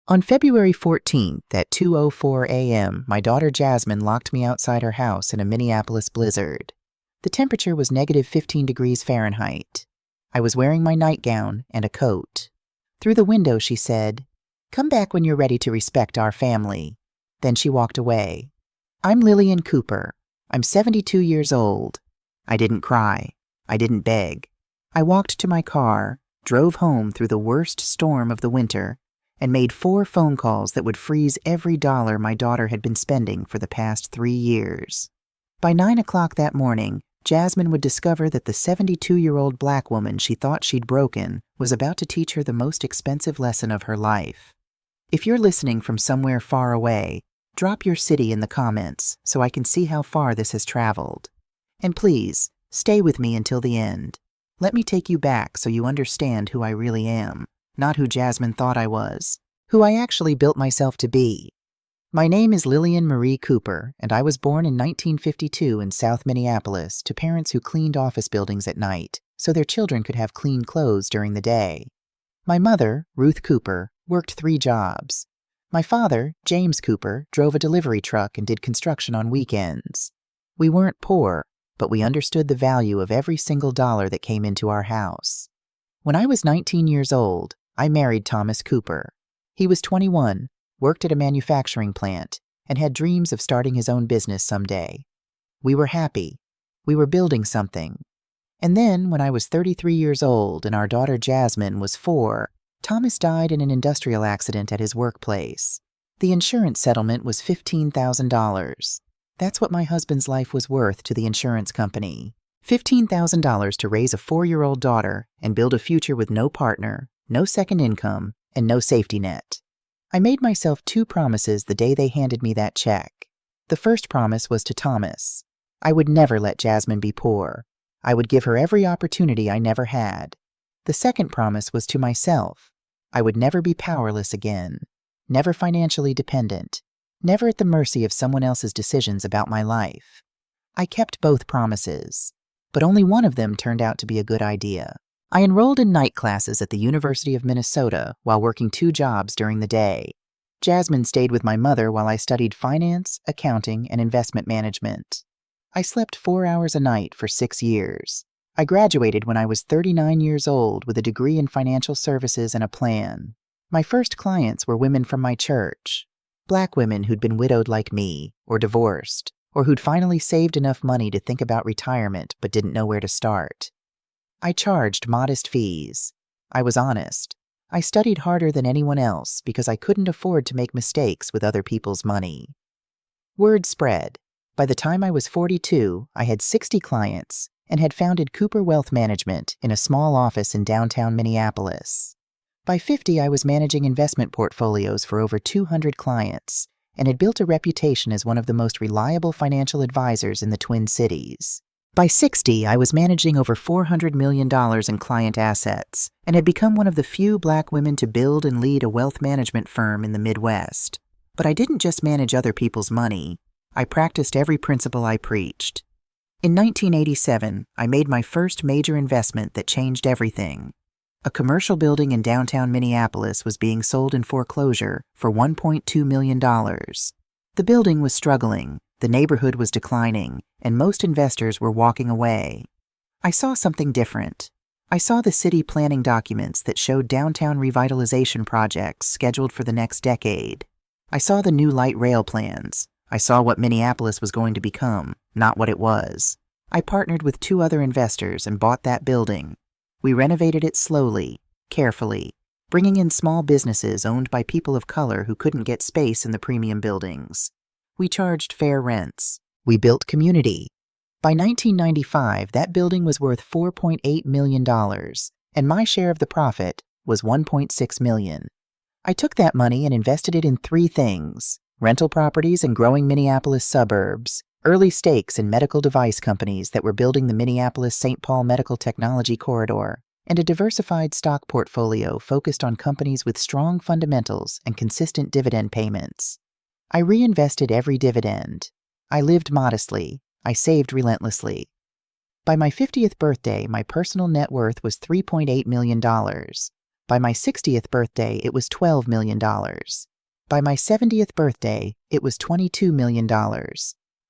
On February 14th at 2:04 a.m., my daughter Jasmine locked me outside her house in a Minneapolis blizzard. The temperature was -15 degrees Fahrenheit. I was wearing my nightgown and a coat. Through the window, she said, "Come back when you're ready to respect our family." Then she walked away. I'm Lillian Cooper. I'm 72 years old. I didn't cry. I didn't beg. I walked to my car, drove home through the worst storm of the winter, and made 4 phone calls that would freeze every dollar my daughter had been spending for the past 3 years. By 9 o'clock that morning, Jasmine would discover that the 72-year-old black woman she thought she'd broken was about to teach her the most expensive lesson of her life. If you're listening from somewhere far away, drop your city in the comments so I can see how far this has traveled. And please, stay with me until the end. Let me take you back so you understand who I really am. Not who Jasmine thought I was, who I actually built myself to be. My name is Lillian Marie Cooper, and I was born in 1952 in South Minneapolis to parents who cleaned office buildings at night so their children could have clean clothes during the day. My mother, Ruth Cooper, worked 3 jobs. My father, James Cooper, drove a delivery truck and did construction on weekends. We weren't poor, but we understood the value of every single dollar that came into our house. When I was 19 years old, I married Thomas Cooper. He was 21, worked at a manufacturing plant, and had dreams of starting his own business someday. We were happy. We were building something. And then, when I was 33 years old and our daughter Jasmine was 4, Thomas died in an industrial accident at his workplace. The insurance settlement was $15,000. That's what my husband's life was worth to the insurance company. $15,000 to raise a 4-year-old daughter and build a future with no partner, no second income, and no safety net. I made myself 2 promises the day they handed me that check. The first promise was to Thomas. I would never let Jasmine be poor. I would give her every opportunity I never had. The second promise was to myself. I would never be powerless again, never financially dependent, never at the mercy of someone else's decisions about my life. I kept both promises, but only one of them turned out to be a good idea. I enrolled in night classes at the University of Minnesota while working 2 jobs during the day. Jasmine stayed with my mother while I studied finance, accounting, and investment management. I slept 4 hours a night for 6 years. I graduated when I was 39 years old with a degree in financial services and a plan. My first clients were women from my church, Black women who'd been widowed like me, or divorced, or who'd finally saved enough money to think about retirement but didn't know where to start. I charged modest fees. I was honest. I studied harder than anyone else because I couldn't afford to make mistakes with other people's money. Word spread. By the time I was 42, I had 60 clients and had founded Cooper Wealth Management in a small office in downtown Minneapolis. By 50, I was managing investment portfolios for over 200 clients and had built a reputation as one of the most reliable financial advisors in the Twin Cities. By 60, I was managing over $400 million in client assets and had become one of the few Black women to build and lead a wealth management firm in the Midwest. But I didn't just manage other people's money. I practiced every principle I preached. In 1987, I made my first major investment that changed everything. A commercial building in downtown Minneapolis was being sold in foreclosure for $1.2 million. The building was struggling, the neighborhood was declining, and most investors were walking away. I saw something different. I saw the city planning documents that showed downtown revitalization projects scheduled for the next decade. I saw the new light rail plans. I saw what Minneapolis was going to become, not what it was. I partnered with 2 other investors and bought that building. We renovated it slowly, carefully, bringing in small businesses owned by people of color who couldn't get space in the premium buildings. We charged fair rents. We built community. By 1995, that building was worth $4.8 million, and my share of the profit was $1.6 million. I took that money and invested it in 3 things: rental properties in growing Minneapolis suburbs, early stakes in medical device companies that were building the Minneapolis-St. Paul Medical Technology Corridor, and a diversified stock portfolio focused on companies with strong fundamentals and consistent dividend payments. I reinvested every dividend. I lived modestly. I saved relentlessly. By my 50th birthday, my personal net worth was $3.8 million. By my 60th birthday, it was $12 million. By my 70th birthday, it was $22 million.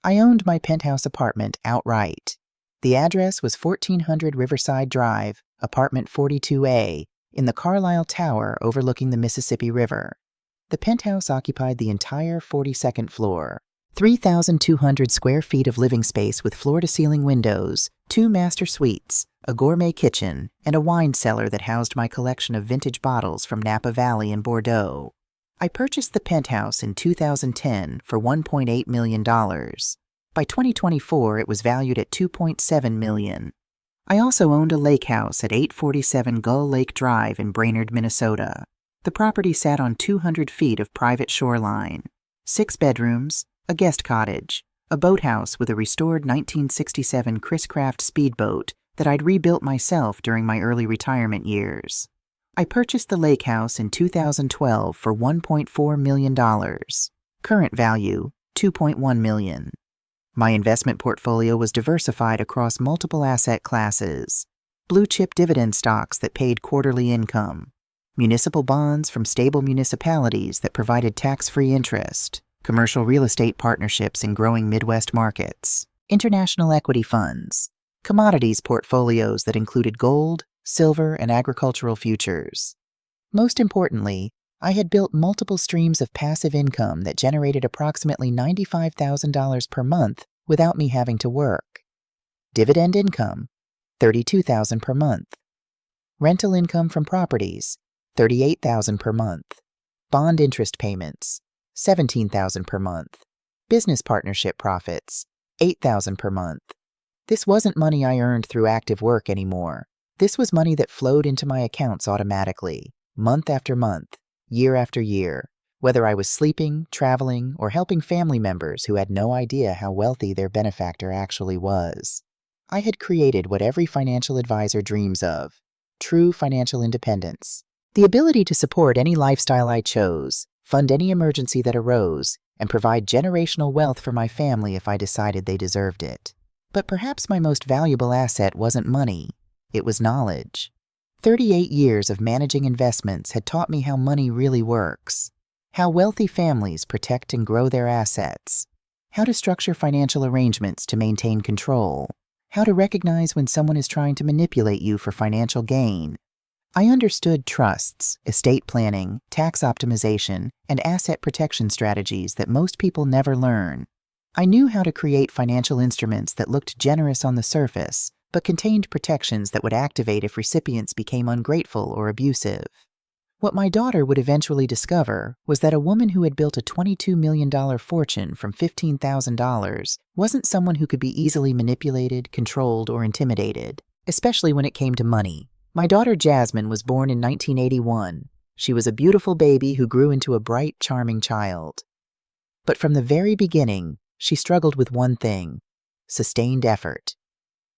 I owned my penthouse apartment outright. The address was 1400 Riverside Drive, apartment 42A, in the Carlisle Tower overlooking the Mississippi River. The penthouse occupied the entire 42nd floor. 3,200 square feet of living space with floor-to-ceiling windows, 2 master suites, a gourmet kitchen, and a wine cellar that housed my collection of vintage bottles from Napa Valley and Bordeaux. I purchased the penthouse in 2010 for $1.8 million. By 2024, it was valued at $2.7 million. I also owned a lake house at 847 Gull Lake Drive in Brainerd, Minnesota. The property sat on 200 feet of private shoreline, 6 bedrooms, a guest cottage, a boathouse with a restored 1967 Chris Craft speedboat that I'd rebuilt myself during my early retirement years. I purchased the lake house in 2012 for $1.4 million. Current value, $2.1 million. My investment portfolio was diversified across multiple asset classes: blue-chip dividend stocks that paid quarterly income, municipal bonds from stable municipalities that provided tax-free interest, commercial real estate partnerships in growing Midwest markets, international equity funds, commodities portfolios that included gold, silver, and agricultural futures. Most importantly, I had built multiple streams of passive income that generated approximately $95,000 per month without me having to work. Dividend income, $32,000 per month. Rental income from properties, $38,000 per month. Bond interest payments, $17,000 per month. Business partnership profits, $8,000 per month. This wasn't money I earned through active work anymore. This was money that flowed into my accounts automatically, month after month, year after year, whether I was sleeping, traveling, or helping family members who had no idea how wealthy their benefactor actually was. I had created what every financial advisor dreams of: true financial independence. The ability to support any lifestyle I chose, fund any emergency that arose, and provide generational wealth for my family if I decided they deserved it. But perhaps my most valuable asset wasn't money. It was knowledge. 38 years of managing investments had taught me how money really works, how wealthy families protect and grow their assets, how to structure financial arrangements to maintain control, how to recognize when someone is trying to manipulate you for financial gain. I understood trusts, estate planning, tax optimization, and asset protection strategies that most people never learn. I knew how to create financial instruments that looked generous on the surface, but contained protections that would activate if recipients became ungrateful or abusive. What my daughter would eventually discover was that a woman who had built a $22 million fortune from $15,000 wasn't someone who could be easily manipulated, controlled, or intimidated, especially when it came to money. My daughter Jasmine was born in 1981. She was a beautiful baby who grew into a bright, charming child. But from the very beginning, she struggled with one thing: sustained effort.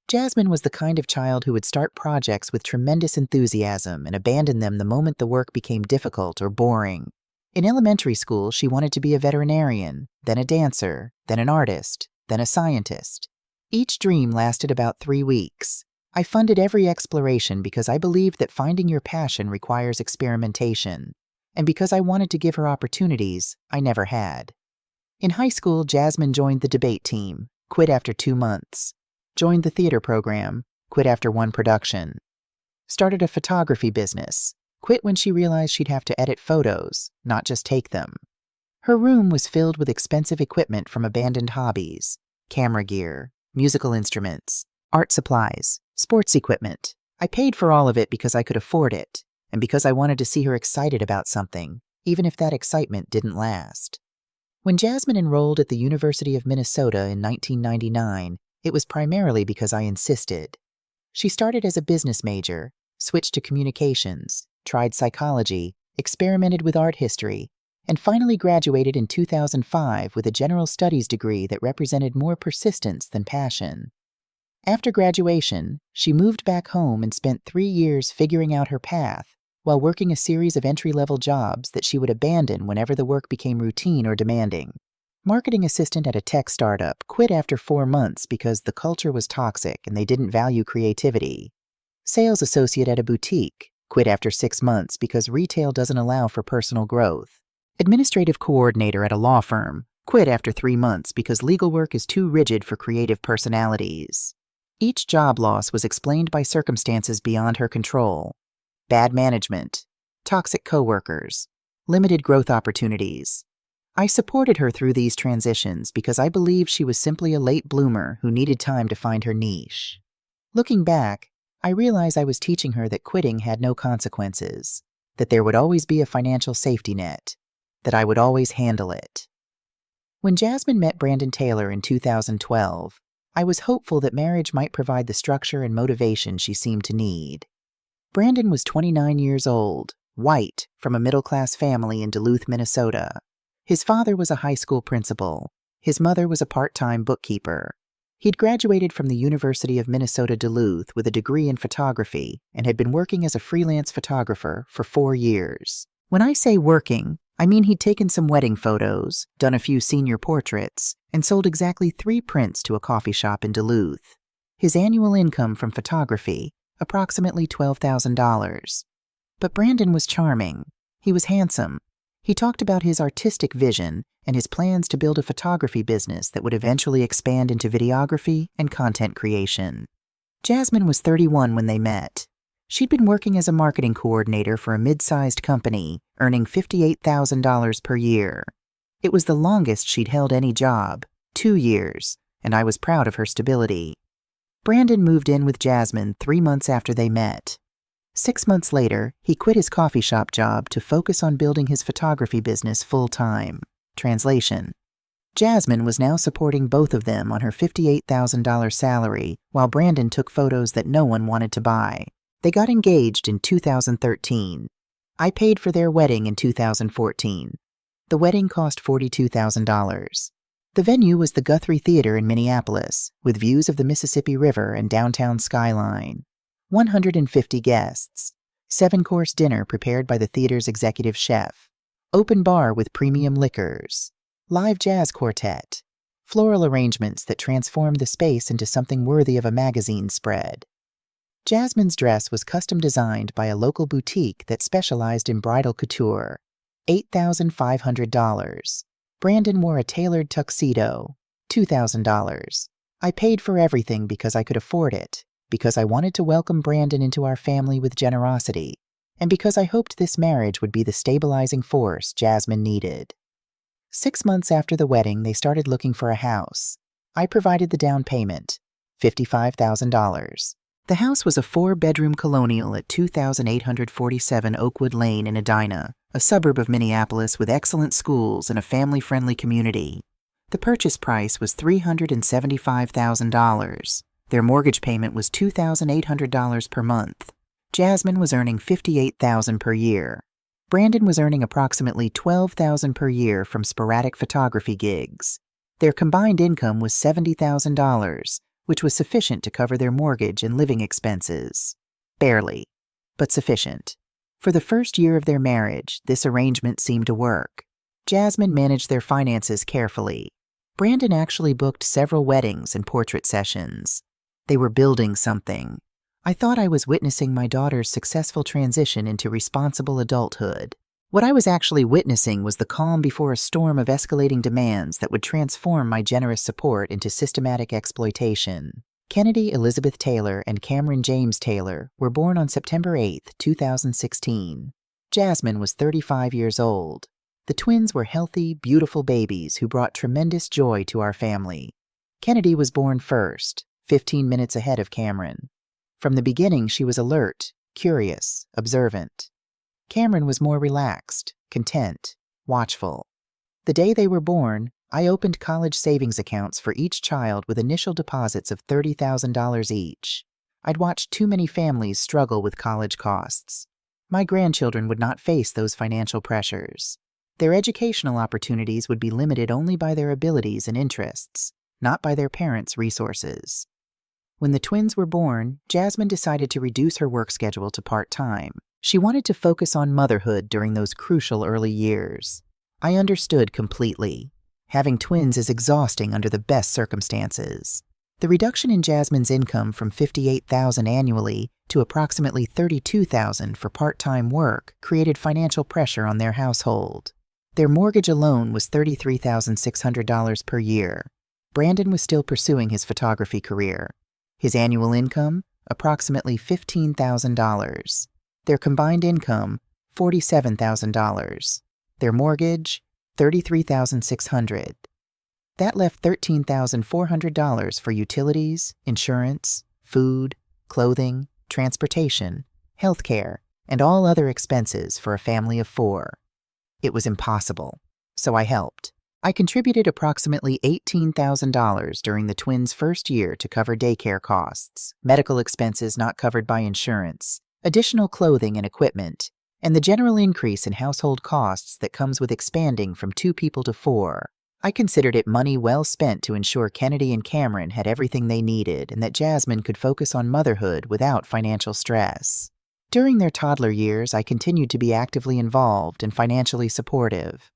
Jasmine was the kind of child who would start projects with tremendous enthusiasm and abandon them the moment the work became difficult or boring. In elementary school, she wanted to be a veterinarian, then a dancer, then an artist, then a scientist. Each dream lasted about 3 weeks. I funded every exploration because I believed that finding your passion requires experimentation, and because I wanted to give her opportunities I never had. In high school, Jasmine joined the debate team, quit after 2 months. Joined the theater program, quit after 1 production. Started a photography business, quit when she realized she'd have to edit photos, not just take them. Her room was filled with expensive equipment from abandoned hobbies: camera gear, musical instruments, art supplies, sports equipment. I paid for all of it because I could afford it, and because I wanted to see her excited about something, even if that excitement didn't last. When Jasmine enrolled at the University of Minnesota in 1999, it was primarily because I insisted. She started as a business major, switched to communications, tried psychology, experimented with art history, and finally graduated in 2005 with a general studies degree that represented more persistence than passion. After graduation, she moved back home and spent 3 years figuring out her path while working a series of entry-level jobs that she would abandon whenever the work became routine or demanding. Marketing assistant at a tech startup, quit after 4 months because the culture was toxic and they didn't value creativity. Sales associate at a boutique, Quit after 6 months because retail doesn't allow for personal growth. Administrative coordinator at a law firm. Quit after 3 months because legal work is too rigid for creative personalities. Each job loss was explained by circumstances beyond her control. Bad management, toxic coworkers, limited growth opportunities. I supported her through these transitions because I believed she was simply a late bloomer who needed time to find her niche. Looking back, I realized I was teaching her that quitting had no consequences, that there would always be a financial safety net, that I would always handle it. When Jasmine met Brandon Taylor in 2012, I was hopeful that marriage might provide the structure and motivation she seemed to need. Brandon was 29 years old, white, from a middle-class family in Duluth, Minnesota. His father was a high school principal. His mother was a part-time bookkeeper. He'd graduated from the University of Minnesota Duluth with a degree in photography and had been working as a freelance photographer for 4 years. When I say working, I mean he'd taken some wedding photos, done a few senior portraits, and sold exactly 3 prints to a coffee shop in Duluth. His annual income from photography, approximately $12,000. But Brandon was charming. He was handsome. He talked about his artistic vision and his plans to build a photography business that would eventually expand into videography and content creation. Jasmine was 31 when they met. She'd been working as a marketing coordinator for a mid-sized company, earning $58,000 per year. It was the longest she'd held any job, 2 years, and I was proud of her stability. Brandon moved in with Jasmine 3 months after they met. 6 months later, he quit his coffee shop job to focus on building his photography business full-time. Translation: Jasmine was now supporting both of them on her $58,000 salary, while Brandon took photos that no one wanted to buy. They got engaged in 2013. I paid for their wedding in 2014. The wedding cost $42,000. The venue was the Guthrie Theater in Minneapolis, with views of the Mississippi River and downtown skyline. 150 guests. 7-course dinner prepared by the theater's executive chef. Open bar with premium liquors. Live jazz quartet. Floral arrangements that transformed the space into something worthy of a magazine spread. Jasmine's dress was custom designed by a local boutique that specialized in bridal couture. $8,500. Brandon wore a tailored tuxedo. $2,000. I paid for everything because I could afford it, because I wanted to welcome Brandon into our family with generosity, and because I hoped this marriage would be the stabilizing force Jasmine needed. 6 months after the wedding, they started looking for a house. I provided the down payment, $55,000. The house was a 4-bedroom colonial at 2847 Oakwood Lane in Edina, a suburb of Minneapolis with excellent schools and a family-friendly community. The purchase price was $375,000. Their mortgage payment was $2,800 per month. Jasmine was earning $58,000 per year. Brandon was earning approximately $12,000 per year from sporadic photography gigs. Their combined income was $70,000, which was sufficient to cover their mortgage and living expenses. Barely, but sufficient. For the first year of their marriage, this arrangement seemed to work. Jasmine managed their finances carefully. Brandon actually booked several weddings and portrait sessions. They were building something. I thought I was witnessing my daughter's successful transition into responsible adulthood. What I was actually witnessing was the calm before a storm of escalating demands that would transform my generous support into systematic exploitation. Kennedy Elizabeth Taylor and Cameron James Taylor were born on September 8, 2016. Jasmine was 35 years old. The twins were healthy, beautiful babies who brought tremendous joy to our family. Kennedy was born first, 15 minutes ahead of Cameron. From the beginning, she was alert, curious, observant. Cameron was more relaxed, content, watchful. The day they were born, I opened college savings accounts for each child with initial deposits of $30,000 each. I'd watched too many families struggle with college costs. My grandchildren would not face those financial pressures. Their educational opportunities would be limited only by their abilities and interests, not by their parents' resources. When the twins were born, Jasmine decided to reduce her work schedule to part-time. She wanted to focus on motherhood during those crucial early years. I understood completely. Having twins is exhausting under the best circumstances. The reduction in Jasmine's income from $58,000 annually to approximately $32,000 for part-time work created financial pressure on their household. Their mortgage alone was $33,600 per year. Brandon was still pursuing his photography career. His annual income, approximately $15,000. Their combined income, $47,000. Their mortgage, $33,600. That left $13,400 for utilities, insurance, food, clothing, transportation, healthcare, and all other expenses for a family of 4. It was impossible, so I helped. I contributed approximately $18,000 during the twins' first year to cover daycare costs, medical expenses not covered by insurance, additional clothing and equipment, and the general increase in household costs that comes with expanding from 2 people to 4. I considered it money well spent to ensure Kennedy and Cameron had everything they needed and that Jasmine could focus on motherhood without financial stress. During their toddler years, I continued to be actively involved and financially supportive.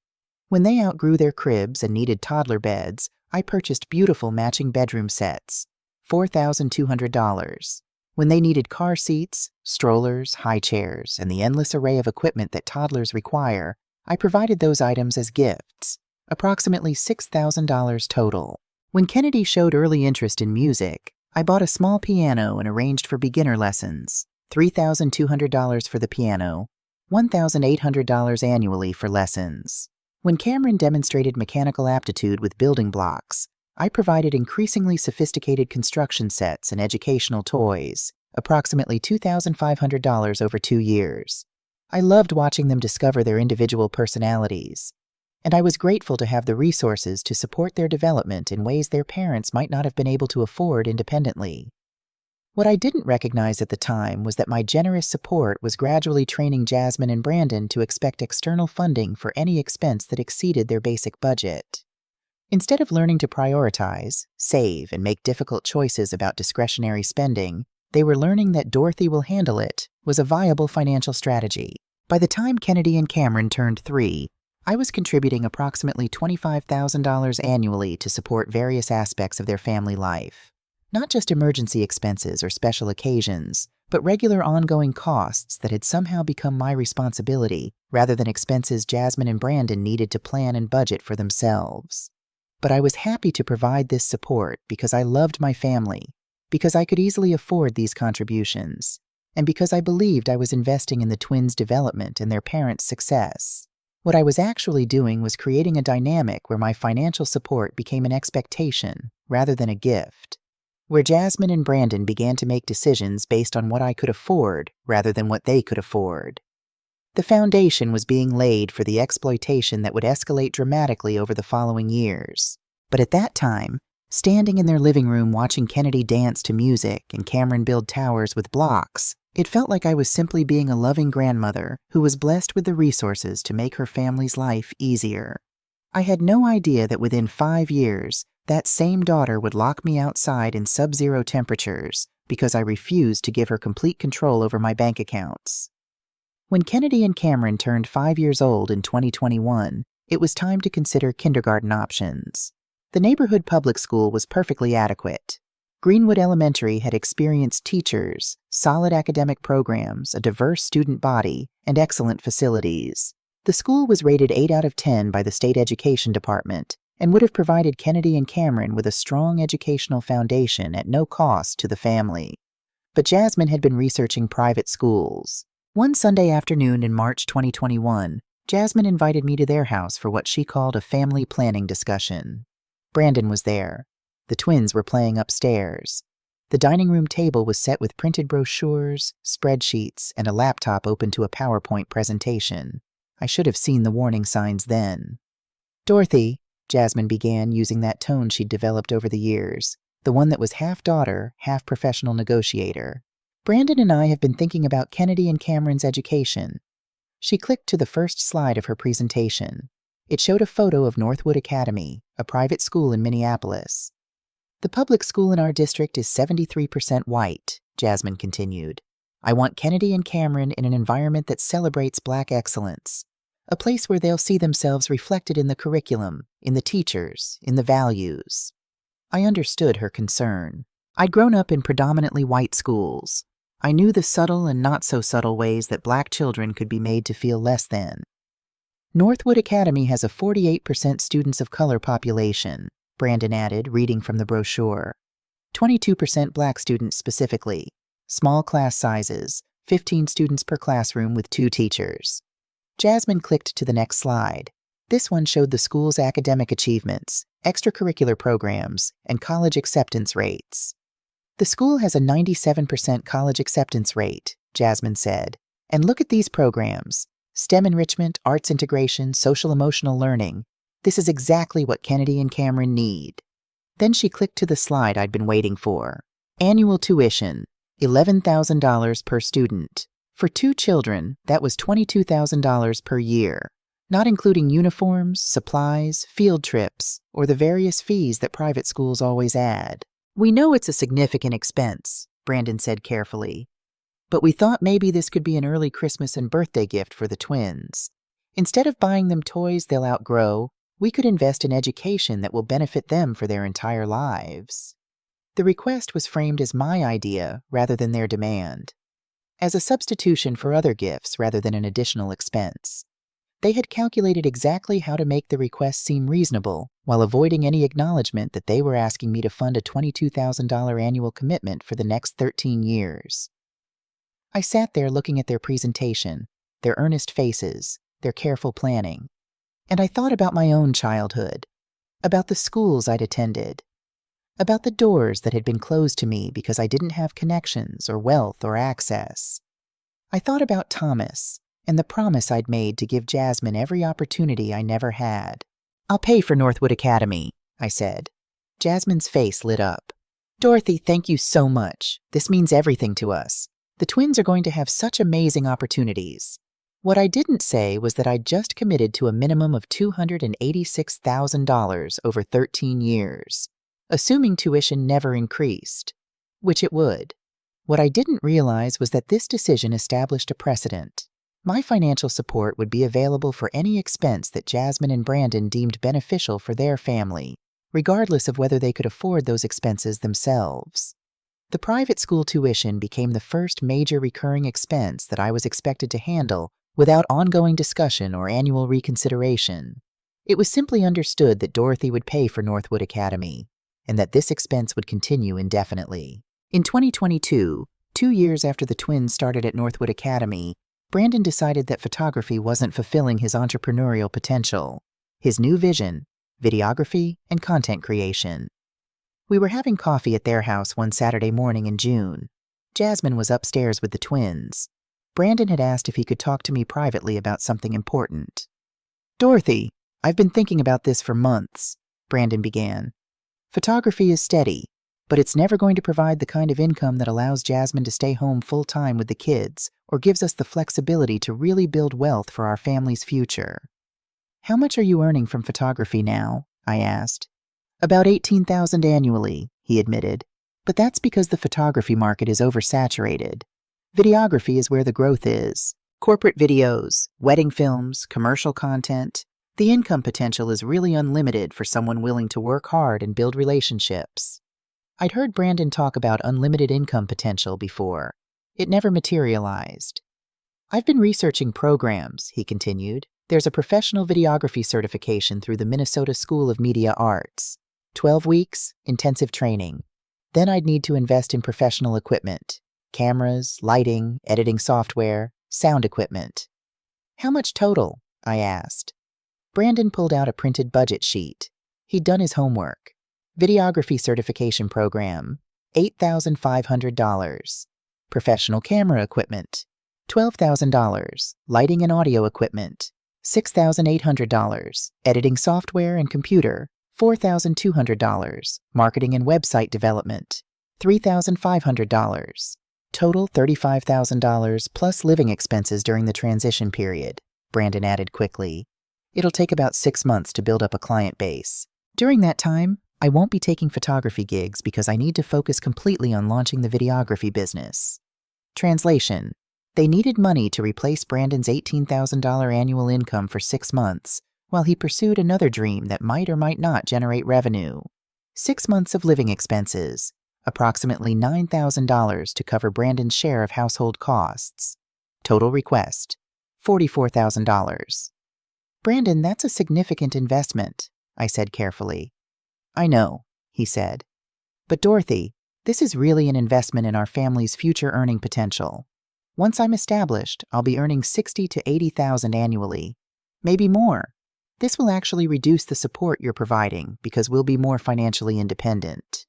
When they outgrew their cribs and needed toddler beds, I purchased beautiful matching bedroom sets, $4,200. When they needed car seats, strollers, high chairs, and the endless array of equipment that toddlers require, I provided those items as gifts, approximately $6,000 total. When Kennedy showed early interest in music, I bought a small piano and arranged for beginner lessons, $3,200 for the piano, $1,800 annually for lessons. When Cameron demonstrated mechanical aptitude with building blocks, I provided increasingly sophisticated construction sets and educational toys, approximately $2,500 over 2 years. I loved watching them discover their individual personalities, and I was grateful to have the resources to support their development in ways their parents might not have been able to afford independently. What I didn't recognize at the time was that my generous support was gradually training Jasmine and Brandon to expect external funding for any expense that exceeded their basic budget. Instead of learning to prioritize, save, and make difficult choices about discretionary spending, they were learning that Dorothy will handle it was a viable financial strategy. By the time Kennedy and Cameron turned 3, I was contributing approximately $25,000 annually to support various aspects of their family life. Not just emergency expenses or special occasions, but regular ongoing costs that had somehow become my responsibility rather than expenses Jasmine and Brandon needed to plan and budget for themselves. But I was happy to provide this support because I loved my family, because I could easily afford these contributions, and because I believed I was investing in the twins' development and their parents' success. What I was actually doing was creating a dynamic where my financial support became an expectation rather than a gift, where Jasmine and Brandon began to make decisions based on what I could afford rather than what they could afford. The foundation was being laid for the exploitation that would escalate dramatically over the following years. But at that time, standing in their living room watching Kennedy dance to music and Cameron build towers with blocks, it felt like I was simply being a loving grandmother who was blessed with the resources to make her family's life easier. I had no idea that within 5 years, that same daughter would lock me outside in sub-zero temperatures because I refused to give her complete control over my bank accounts. When Kennedy and Cameron turned 5 years old in 2021, it was time to consider kindergarten options. The neighborhood public school was perfectly adequate. Greenwood Elementary had experienced teachers, solid academic programs, a diverse student body, and excellent facilities. The school was rated 8 out of 10 by the state education department and would have provided Kennedy and Cameron with a strong educational foundation at no cost to the family. But Jasmine had been researching private schools. One Sunday afternoon in March 2021, Jasmine invited me to their house for what she called a family planning discussion. Brandon was there. The twins were playing upstairs. The dining room table was set with printed brochures, spreadsheets, and a laptop open to a PowerPoint presentation. I should have seen the warning signs then. "Dorothy," Jasmine began using that tone she'd developed over the years, the one that was half daughter, half professional negotiator. "Brandon and I have been thinking about Kennedy and Cameron's education." She clicked to the first slide of her presentation. It showed a photo of Northwood Academy, a private school in Minneapolis. "The public school in our district is 73% white," Jasmine continued. "I want Kennedy and Cameron in an environment that celebrates Black excellence, a place where they'll see themselves reflected in the curriculum, in the teachers, in the values." I understood her concern. I'd grown up in predominantly white schools. I knew the subtle and not-so-subtle ways that black children could be made to feel less than. Northwood Academy has a 48% students of color population, Brandon added, reading from the brochure. 22% black students specifically. Small class sizes, 15 students per classroom with 2 teachers. Jasmine clicked to the next slide. This one showed the school's academic achievements, extracurricular programs, and college acceptance rates. The school has a 97% college acceptance rate, Jasmine said. And look at these programs. STEM enrichment, arts integration, social-emotional learning. This is exactly what Kennedy and Cameron need. Then she clicked to the slide I'd been waiting for. Annual tuition, $11,000 per student. For 2 children, that was $22,000 per year, not including uniforms, supplies, field trips, or the various fees that private schools always add. We know it's a significant expense, Brandon said carefully. But we thought maybe this could be an early Christmas and birthday gift for the twins. Instead of buying them toys they'll outgrow, we could invest in education that will benefit them for their entire lives. The request was framed as my idea rather than their demand, as a substitution for other gifts rather than an additional expense. They had calculated exactly how to make the request seem reasonable while avoiding any acknowledgement that they were asking me to fund a $22,000 annual commitment for the next 13 years. I sat there looking at their presentation, their earnest faces, their careful planning, and I thought about my own childhood, about the schools I'd attended, about the doors that had been closed to me because I didn't have connections or wealth or access. I thought about Thomas and the promise I'd made to give Jasmine every opportunity I never had. "I'll pay for Northwood Academy," I said. Jasmine's face lit up. "Dorothy, thank you so much. This means everything to us. The twins are going to have such amazing opportunities." What I didn't say was that I'd just committed to a minimum of $286,000 over 13 years, assuming tuition never increased, which it would. What I didn't realize was that this decision established a precedent. My financial support would be available for any expense that Jasmine and Brandon deemed beneficial for their family, regardless of whether they could afford those expenses themselves. The private school tuition became the first major recurring expense that I was expected to handle without ongoing discussion or annual reconsideration. It was simply understood that Dorothy would pay for Northwood Academy, and that this expense would continue indefinitely. In 2022, 2 years after the twins started at Northwood Academy, Brandon decided that photography wasn't fulfilling his entrepreneurial potential, his new vision, videography, and content creation. We were having coffee at their house one Saturday morning in June. Jasmine was upstairs with the twins. Brandon had asked if he could talk to me privately about something important. "Dorothy, I've been thinking about this for months," Brandon began. "Photography is steady, but it's never going to provide the kind of income that allows Jasmine to stay home full-time with the kids or gives us the flexibility to really build wealth for our family's future." "How much are you earning from photography now?" I asked. "About $18,000 annually," he admitted, "but that's because the photography market is oversaturated. Videography is where the growth is. Corporate videos, wedding films, commercial content. The income potential is really unlimited for someone willing to work hard and build relationships." I'd heard Brandon talk about unlimited income potential before. It never materialized. "I've been researching programs," he continued. "There's a professional videography certification through the Minnesota School of Media Arts. 12 weeks, intensive training. Then I'd need to invest in professional equipment. Cameras, lighting, editing software, sound equipment." "How much total?" I asked. Brandon pulled out a printed budget sheet. He'd done his homework. Videography certification program, $8,500. Professional camera equipment, $12,000. Lighting and audio equipment, $6,800. Editing software and computer, $4,200. Marketing and website development, $3,500. Total $35,000 plus living expenses during the transition period, Brandon added quickly. "It'll take about 6 months to build up a client base. During that time, I won't be taking photography gigs because I need to focus completely on launching the videography business." Translation: they needed money to replace Brandon's $18,000 annual income for 6 months while he pursued another dream that might or might not generate revenue. 6 months of living expenses, approximately $9,000 to cover Brandon's share of household costs. Total request, $44,000. Brandon, that's a significant investment, I said carefully. I know, he said. But Dorothy, this is really an investment in our family's future earning potential. Once I'm established, I'll be earning $60,000 to $80,000 annually, maybe more. This will actually reduce the support you're providing because we'll be more financially independent.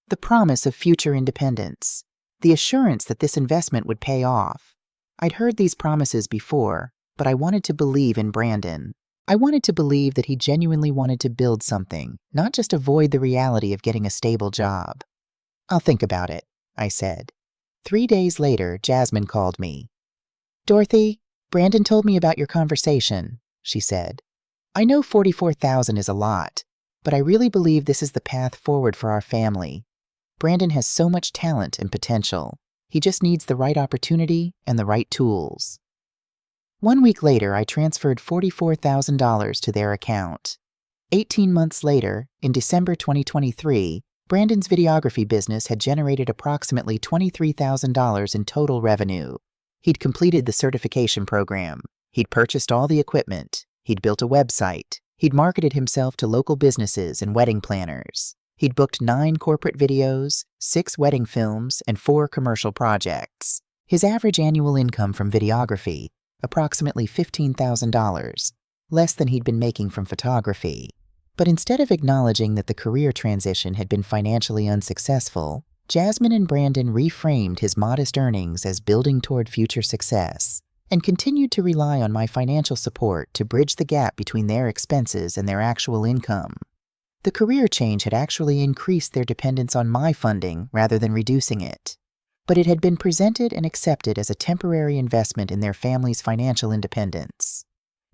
The promise of future independence, the assurance that this investment would pay off. I'd heard these promises before, but I wanted to believe in Brandon. I wanted to believe that he genuinely wanted to build something, not just avoid the reality of getting a stable job. I'll think about it, I said. 3 days later, Jasmine called me. Dorothy, Brandon told me about your conversation, she said. I know $44,000 is a lot, but I really believe this is the path forward for our family. Brandon has so much talent and potential. He just needs the right opportunity and the right tools. 1 week later, I transferred $44,000 to their account. 18 months later, in December 2023, Brandon's videography business had generated approximately $23,000 in total revenue. He'd completed the certification program. He'd purchased all the equipment. He'd built a website. He'd marketed himself to local businesses and wedding planners. He'd booked 9 corporate videos, 6 wedding films, and 4 commercial projects. His average annual income from videography, approximately $15,000, less than he'd been making from photography. But instead of acknowledging that the career transition had been financially unsuccessful, Jasmine and Brandon reframed his modest earnings as building toward future success, and continued to rely on my financial support to bridge the gap between their expenses and their actual income. The career change had actually increased their dependence on my funding rather than reducing it. But it had been presented and accepted as a temporary investment in their family's financial independence.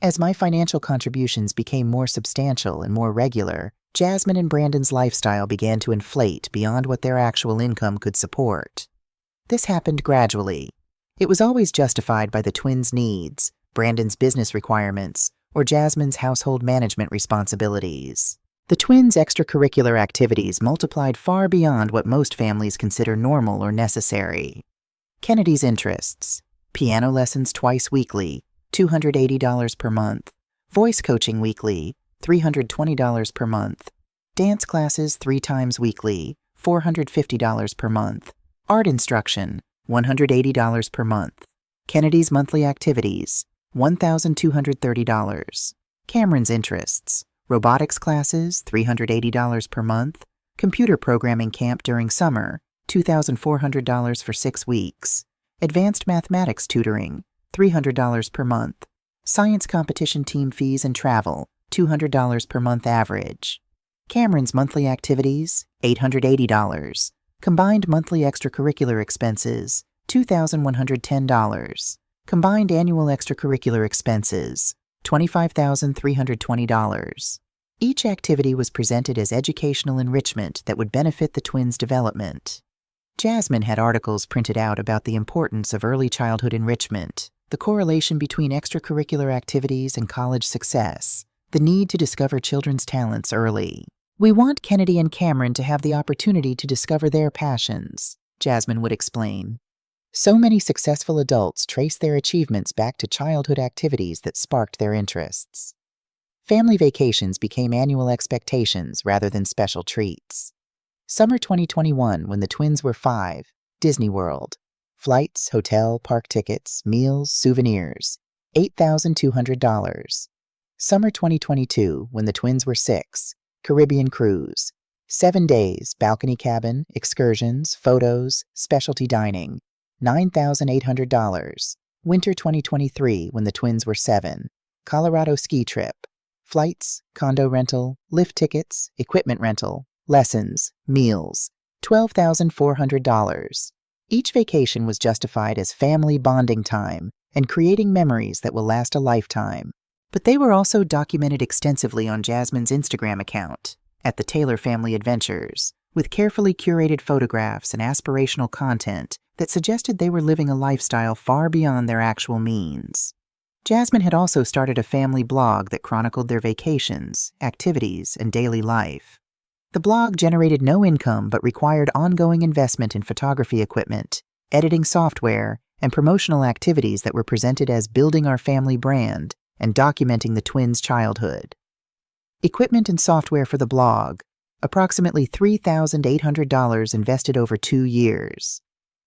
As my financial contributions became more substantial and more regular, Jasmine and Brandon's lifestyle began to inflate beyond what their actual income could support. This happened gradually. It was always justified by the twins' needs, Brandon's business requirements, or Jasmine's household management responsibilities. The twins' extracurricular activities multiplied far beyond what most families consider normal or necessary. Kennedy's interests: piano lessons twice weekly, $280 per month, voice coaching weekly, $320 per month, dance classes 3 times weekly, $450 per month, art instruction, $180 per month, Kennedy's monthly activities, $1,230, Cameron's interests: robotics classes, $380 per month, computer programming camp during summer, $2,400 for 6 weeks, advanced mathematics tutoring, $300 per month, science competition team fees and travel, $200 per month average. Cameron's monthly activities, $880. Combined monthly extracurricular expenses, $2,110. Combined annual extracurricular expenses, $25,320. Each activity was presented as educational enrichment that would benefit the twins' development. Jasmine had articles printed out about the importance of early childhood enrichment, the correlation between extracurricular activities and college success, the need to discover children's talents early. We want Kennedy and Cameron to have the opportunity to discover their passions, Jasmine would explain. So many successful adults trace their achievements back to childhood activities that sparked their interests. Family vacations became annual expectations rather than special treats. Summer 2021, when the twins were 5, Disney World. Flights, hotel, park tickets, meals, souvenirs, $8,200. Summer 2022, when the twins were 6, Caribbean cruise. 7 days, balcony cabin, excursions, photos, specialty dining, $9,800. Winter 2023, when the twins were 7, Colorado ski trip. Flights, condo rental, lift tickets, equipment rental, lessons, meals, $12,400. Each vacation was justified as family bonding time and creating memories that will last a lifetime. But they were also documented extensively on Jasmine's Instagram account, at the Taylor Family Adventures, with carefully curated photographs and aspirational content that suggested they were living a lifestyle far beyond their actual means. Jasmine had also started a family blog that chronicled their vacations, activities, and daily life. The blog generated no income but required ongoing investment in photography equipment, editing software, and promotional activities that were presented as building our family brand and documenting the twins' childhood. Equipment and software for the blog, approximately $3,800 invested over 2 years.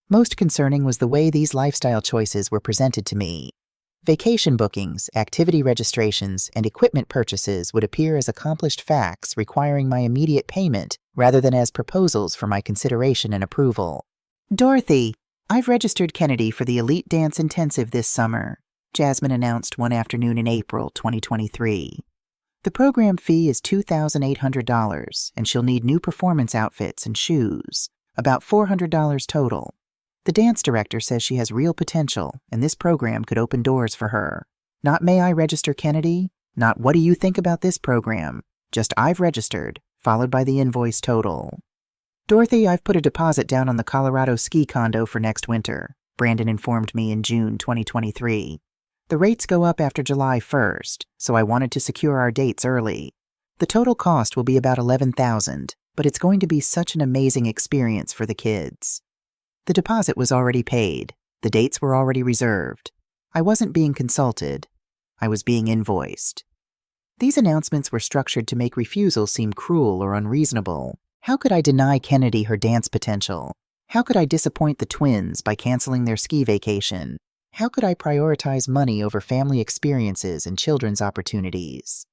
Most concerning was the way these lifestyle choices were presented to me. Vacation bookings, activity registrations, and equipment purchases would appear as accomplished facts requiring my immediate payment rather than as proposals for my consideration and approval. "Dorothy, I've registered Kennedy for the Elite Dance Intensive this summer," Jasmine announced one afternoon in April 2023. "The program fee is $2,800, and she'll need new performance outfits and shoes, about $400 total. The dance director says she has real potential, and this program could open doors for her. Not 'May I register Kennedy?' Not 'What do you think about this program?' Just 'I've registered,' followed by the invoice total. "Dorothy, I've put a deposit down on the Colorado ski condo for next winter," Brandon informed me in June 2023. "The rates go up after July 1st, so I wanted to secure our dates early. The total cost will be about $11,000, but it's going to be such an amazing experience for the kids." The deposit was already paid. The dates were already reserved. I wasn't being consulted. I was being invoiced. These announcements were structured to make refusal seem cruel or unreasonable. How could I deny Kennedy her dance potential? How could I disappoint the twins by canceling their ski vacation? How could I prioritize money over family experiences and children's opportunities?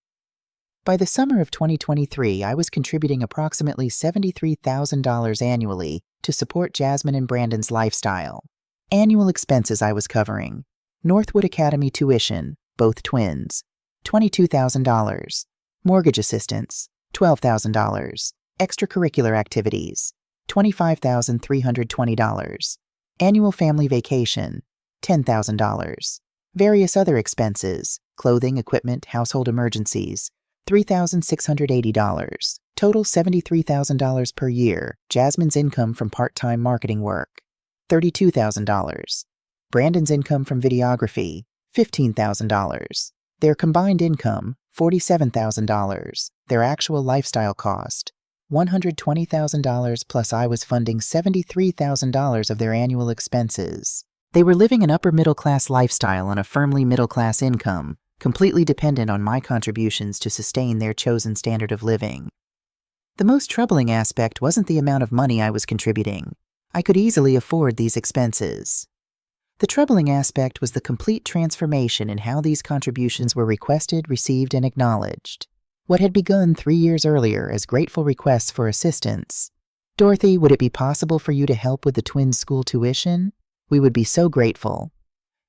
By the summer of 2023, I was contributing approximately $73,000 annually to support Jasmine and Brandon's lifestyle. Annual expenses I was covering: Northwood Academy tuition, both twins, $22,000, mortgage assistance, $12,000, extracurricular activities, $25,320, annual family vacation, $10,000, various other expenses, clothing, equipment, household emergencies, $3,680, total $73,000 per year. Jasmine's income from part-time marketing work, $32,000. Brandon's income from videography, $15,000. Their combined income, $47,000. Their actual lifestyle cost, $120,000, plus I was funding $73,000 of their annual expenses. They were living an upper-middle-class lifestyle on a firmly middle-class income, completely dependent on my contributions to sustain their chosen standard of living. The most troubling aspect wasn't the amount of money I was contributing. I could easily afford these expenses. The troubling aspect was the complete transformation in how these contributions were requested, received, and acknowledged. What had begun 3 years earlier as grateful requests for assistance. "Dorothy, would it be possible for you to help with the twins' school tuition? We would be so grateful,"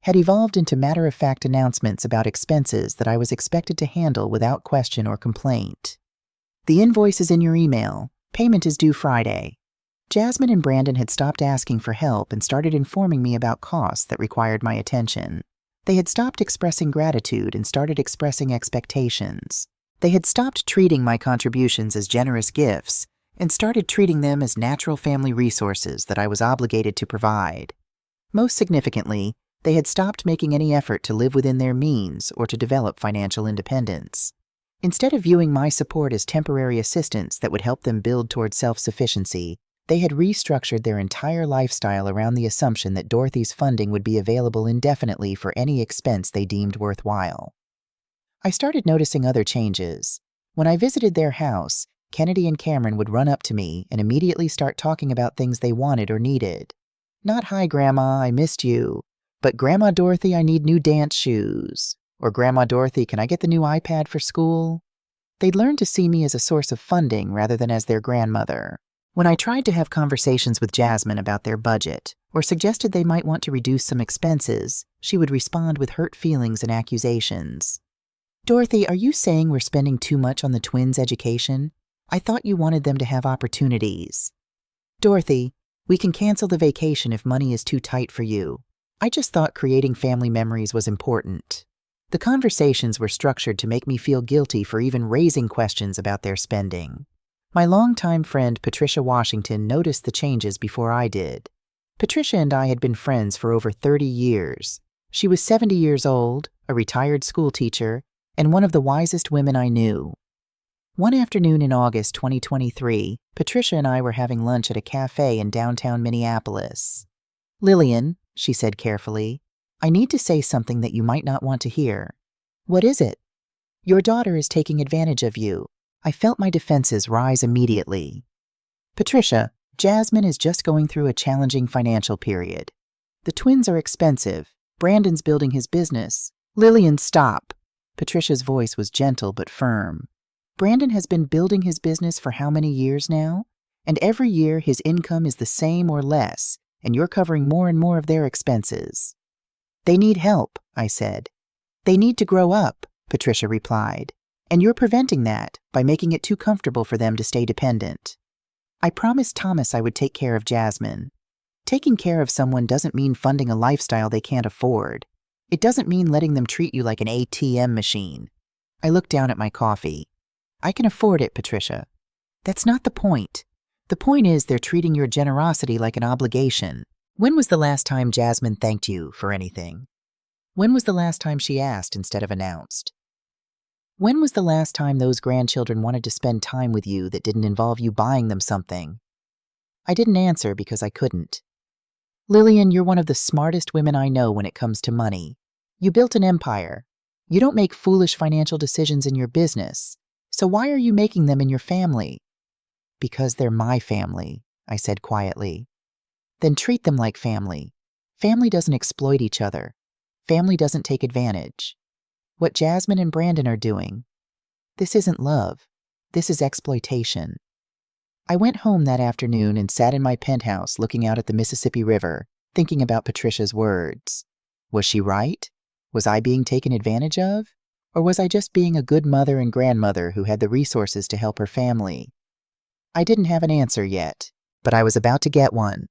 had evolved into matter-of-fact announcements about expenses that I was expected to handle without question or complaint. "The invoice is in your email. Payment is due Friday." Jasmine and Brandon had stopped asking for help and started informing me about costs that required my attention. They had stopped expressing gratitude and started expressing expectations. They had stopped treating my contributions as generous gifts and started treating them as natural family resources that I was obligated to provide. Most significantly, they had stopped making any effort to live within their means or to develop financial independence. Instead of viewing my support as temporary assistance that would help them build toward self-sufficiency, they had restructured their entire lifestyle around the assumption that Dorothy's funding would be available indefinitely for any expense they deemed worthwhile. I started noticing other changes. When I visited their house, Kennedy and Cameron would run up to me and immediately start talking about things they wanted or needed. Not, "Hi, Grandma, I missed you," but "Grandma Dorothy, I need new dance shoes," or "Grandma Dorothy, can I get the new iPad for school?" They'd learned to see me as a source of funding rather than as their grandmother. When I tried to have conversations with Jasmine about their budget, or suggested they might want to reduce some expenses, she would respond with hurt feelings and accusations. "Dorothy, are you saying we're spending too much on the twins' education? I thought you wanted them to have opportunities." "Dorothy, we can cancel the vacation if money is too tight for you. I just thought creating family memories was important." The conversations were structured to make me feel guilty for even raising questions about their spending. My longtime friend Patricia Washington noticed the changes before I did. Patricia and I had been friends for over 30 years. She was 70 years old, a retired school teacher, and one of the wisest women I knew. One afternoon in August 2023, Patricia and I were having lunch at a cafe in downtown Minneapolis. "Lillian," she said carefully, "I need to say something that you might not want to hear." "What is it?" "Your daughter is taking advantage of you." I felt my defenses rise immediately. "Patricia, Jasmine is just going through a challenging financial period. The twins are expensive. Brandon's building his business." "Lillian, stop." Patricia's voice was gentle but firm. "Brandon has been building his business for how many years now? And every year his income is the same or less, and you're covering more and more of their expenses." "They need help," I said. "They need to grow up," Patricia replied. "And you're preventing that by making it too comfortable for them to stay dependent." "I promised Thomas I would take care of Jasmine. Taking care of someone doesn't mean funding a lifestyle they can't afford. It doesn't mean letting them treat you like an ATM machine." I looked down at my coffee. "I can afford it, Patricia." "That's not the point. The point is they're treating your generosity like an obligation. When was the last time Jasmine thanked you for anything? When was the last time she asked instead of announced? When was the last time those grandchildren wanted to spend time with you that didn't involve you buying them something?" I didn't answer because I couldn't. "Lillian, you're one of the smartest women I know when it comes to money. You built an empire. You don't make foolish financial decisions in your business. So why are you making them in your family?" "Because they're my family," I said quietly. "Then treat them like family. Family doesn't exploit each other. Family doesn't take advantage. What Jasmine and Brandon are doing, this isn't love. This is exploitation." I went home that afternoon and sat in my penthouse looking out at the Mississippi River, thinking about Patricia's words. Was she right? Was I being taken advantage of? Or was I just being a good mother and grandmother who had the resources to help her family? I didn't have an answer yet, but I was about to get one.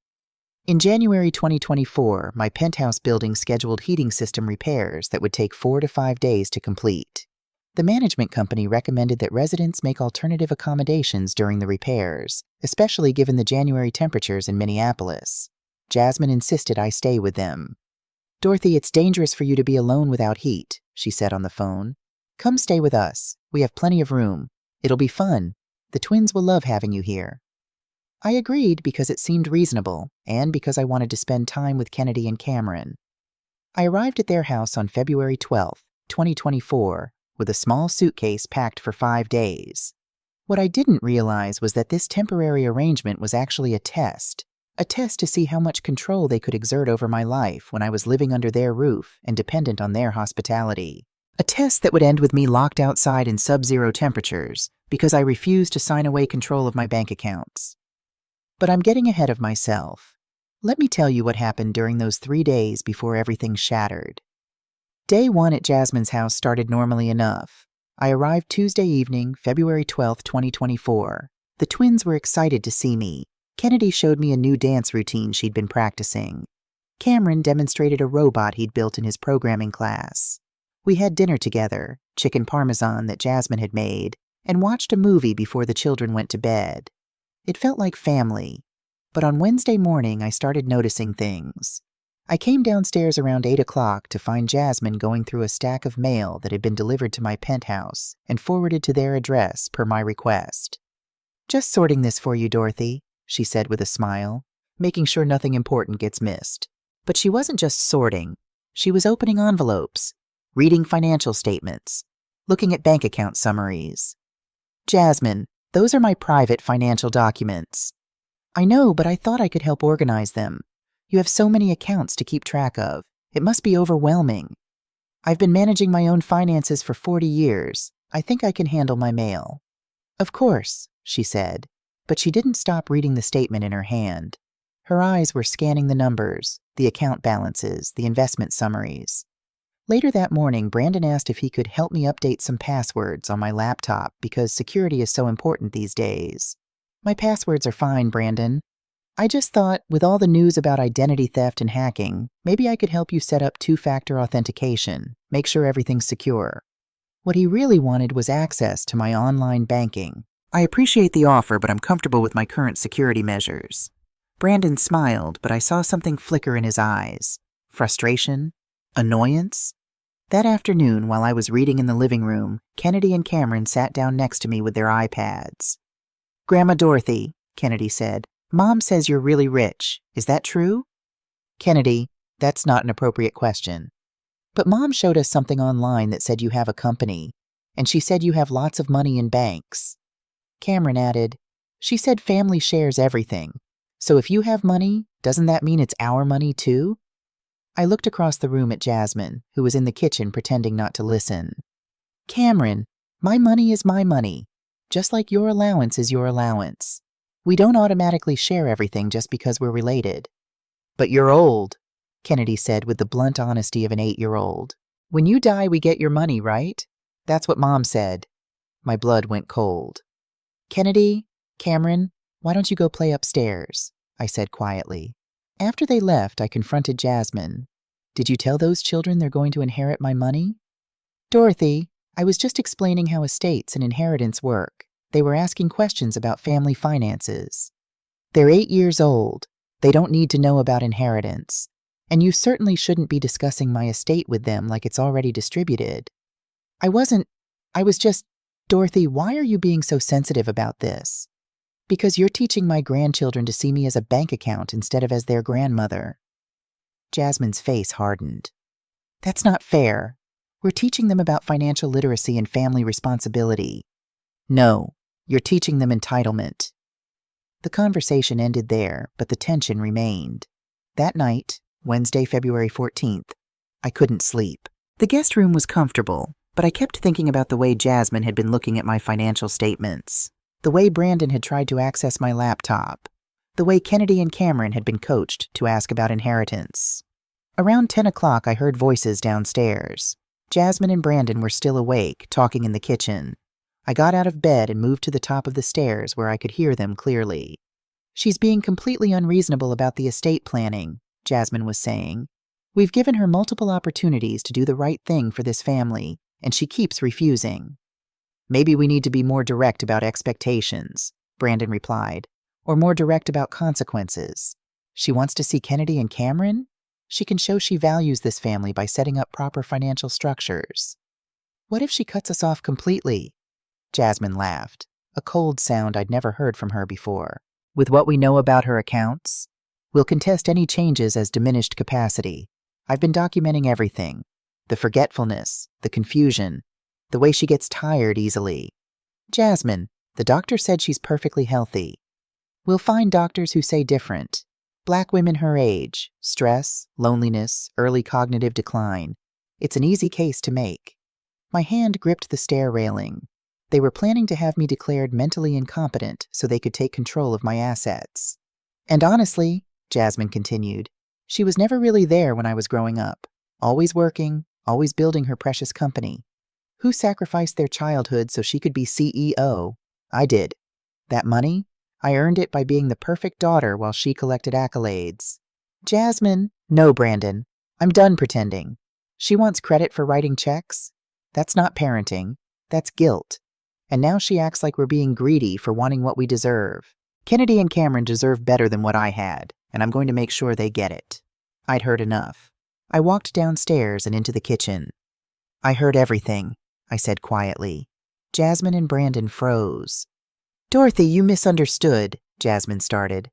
In January 2024, my penthouse building scheduled heating system repairs that would take 4 to 5 days to complete. The management company recommended that residents make alternative accommodations during the repairs, especially given the January temperatures in Minneapolis. Jasmine insisted I stay with them. "Dorothy, it's dangerous for you to be alone without heat," she said on the phone. "Come stay with us. We have plenty of room. It'll be fun. The twins will love having you here." I agreed because it seemed reasonable and because I wanted to spend time with Kennedy and Cameron. I arrived at their house on February 12, 2024, with a small suitcase packed for 5 days. What I didn't realize was that this temporary arrangement was actually a test to see how much control they could exert over my life when I was living under their roof and dependent on their hospitality. A test that would end with me locked outside in sub-zero temperatures because I refused to sign away control of my bank accounts. But I'm getting ahead of myself. Let me tell you what happened during those 3 days before everything shattered. Day 1 at Jasmine's house started normally enough. I arrived Tuesday evening, February 12, 2024. The twins were excited to see me. Kennedy showed me a new dance routine she'd been practicing. Cameron demonstrated a robot he'd built in his programming class. We had dinner together, chicken parmesan that Jasmine had made, and watched a movie before the children went to bed. It felt like family. But on Wednesday morning, I started noticing things. I came downstairs around 8 o'clock to find Jasmine going through a stack of mail that had been delivered to my penthouse and forwarded to their address per my request. "Just sorting this for you, Dorothy," she said with a smile, making sure nothing important gets missed. But she wasn't just sorting. She was opening envelopes, reading financial statements, looking at bank account summaries. "Jasmine, those are my private financial documents." "I know, but I thought I could help organize them. You have so many accounts to keep track of. It must be overwhelming." "I've been managing my own finances for 40 years. I think I can handle my mail." "Of course," she said, but she didn't stop reading the statement in her hand. Her eyes were scanning the numbers, the account balances, the investment summaries. Later that morning, Brandon asked if he could help me update some passwords on my laptop because security is so important these days. "My passwords are fine, Brandon. I just thought, with all the news about identity theft and hacking, maybe I could help you set up two-factor authentication, make sure everything's secure." What he really wanted was access to my online banking. "I appreciate the offer, but I'm comfortable with my current security measures." Brandon smiled, but I saw something flicker in his eyes. Frustration? Annoyance? That afternoon, while I was reading in the living room, Kennedy and Cameron sat down next to me with their iPads. "Grandma Dorothy," Kennedy said, "Mom says you're really rich. Is that true?" "Kennedy, that's not an appropriate question. But Mom showed us something online that said you have a company, and she said you have lots of money in banks." Cameron added, "She said family shares everything. So if you have money, doesn't that mean it's our money too?" I looked across the room at Jasmine, who was in the kitchen pretending not to listen. "Cameron, my money is my money, just like your allowance is your allowance. We don't automatically share everything just because we're related." "But you're old," Kennedy said with the blunt honesty of an 8-year-old. "When you die, we get your money, right? That's what Mom said." My blood went cold. "Kennedy, Cameron, why don't you go play upstairs?" I said quietly. After they left, I confronted Jasmine. "Did you tell those children they're going to inherit my money?" "Dorothy, I was just explaining how estates and inheritance work. They were asking questions about family finances." "They're 8 years old. They don't need to know about inheritance. And you certainly shouldn't be discussing my estate with them like it's already distributed." I was just, "Dorothy, why are you being so sensitive about this?" "Because you're teaching my grandchildren to see me as a bank account instead of as their grandmother." Jasmine's face hardened. "That's not fair. We're teaching them about financial literacy and family responsibility." "No, you're teaching them entitlement." The conversation ended there, but the tension remained. That night, Wednesday, February 14th, I couldn't sleep. The guest room was comfortable, but I kept thinking about the way Jasmine had been looking at my financial statements, the way Brandon had tried to access my laptop, the way Kennedy and Cameron had been coached to ask about inheritance. Around 10 o'clock, I heard voices downstairs. Jasmine and Brandon were still awake, talking in the kitchen. I got out of bed and moved to the top of the stairs where I could hear them clearly. "She's being completely unreasonable about the estate planning," Jasmine was saying. "We've given her multiple opportunities to do the right thing for this family, and she keeps refusing." "Maybe we need to be more direct about expectations," Brandon replied, "or more direct about consequences. She wants to see Kennedy and Cameron? She can show she values this family by setting up proper financial structures." "What if she cuts us off completely?" Jasmine laughed, a cold sound I'd never heard from her before. "With what we know about her accounts, we'll contest any changes as diminished capacity. I've been documenting everything. The forgetfulness, the confusion, the way she gets tired easily. Jasmine, the doctor said she's perfectly healthy. We'll find doctors who say different. Black women her age, stress, loneliness, early cognitive decline. It's an easy case to make." My hand gripped the stair railing. They were planning to have me declared mentally incompetent so they could take control of my assets. "And honestly," Jasmine continued, "she was never really there when I was growing up. Always working, always building her precious company. Who sacrificed their childhood so she could be CEO? I did. That money? I earned it by being the perfect daughter while she collected accolades." "Jasmine." "No, Brandon. I'm done pretending. She wants credit for writing checks? That's not parenting. That's guilt. And now she acts like we're being greedy for wanting what we deserve. Kennedy and Cameron deserve better than what I had, and I'm going to make sure they get it." I'd heard enough. I walked downstairs and into the kitchen. "I heard everything," I said quietly. Jasmine and Brandon froze. "Dorothy, you misunderstood," Jasmine started.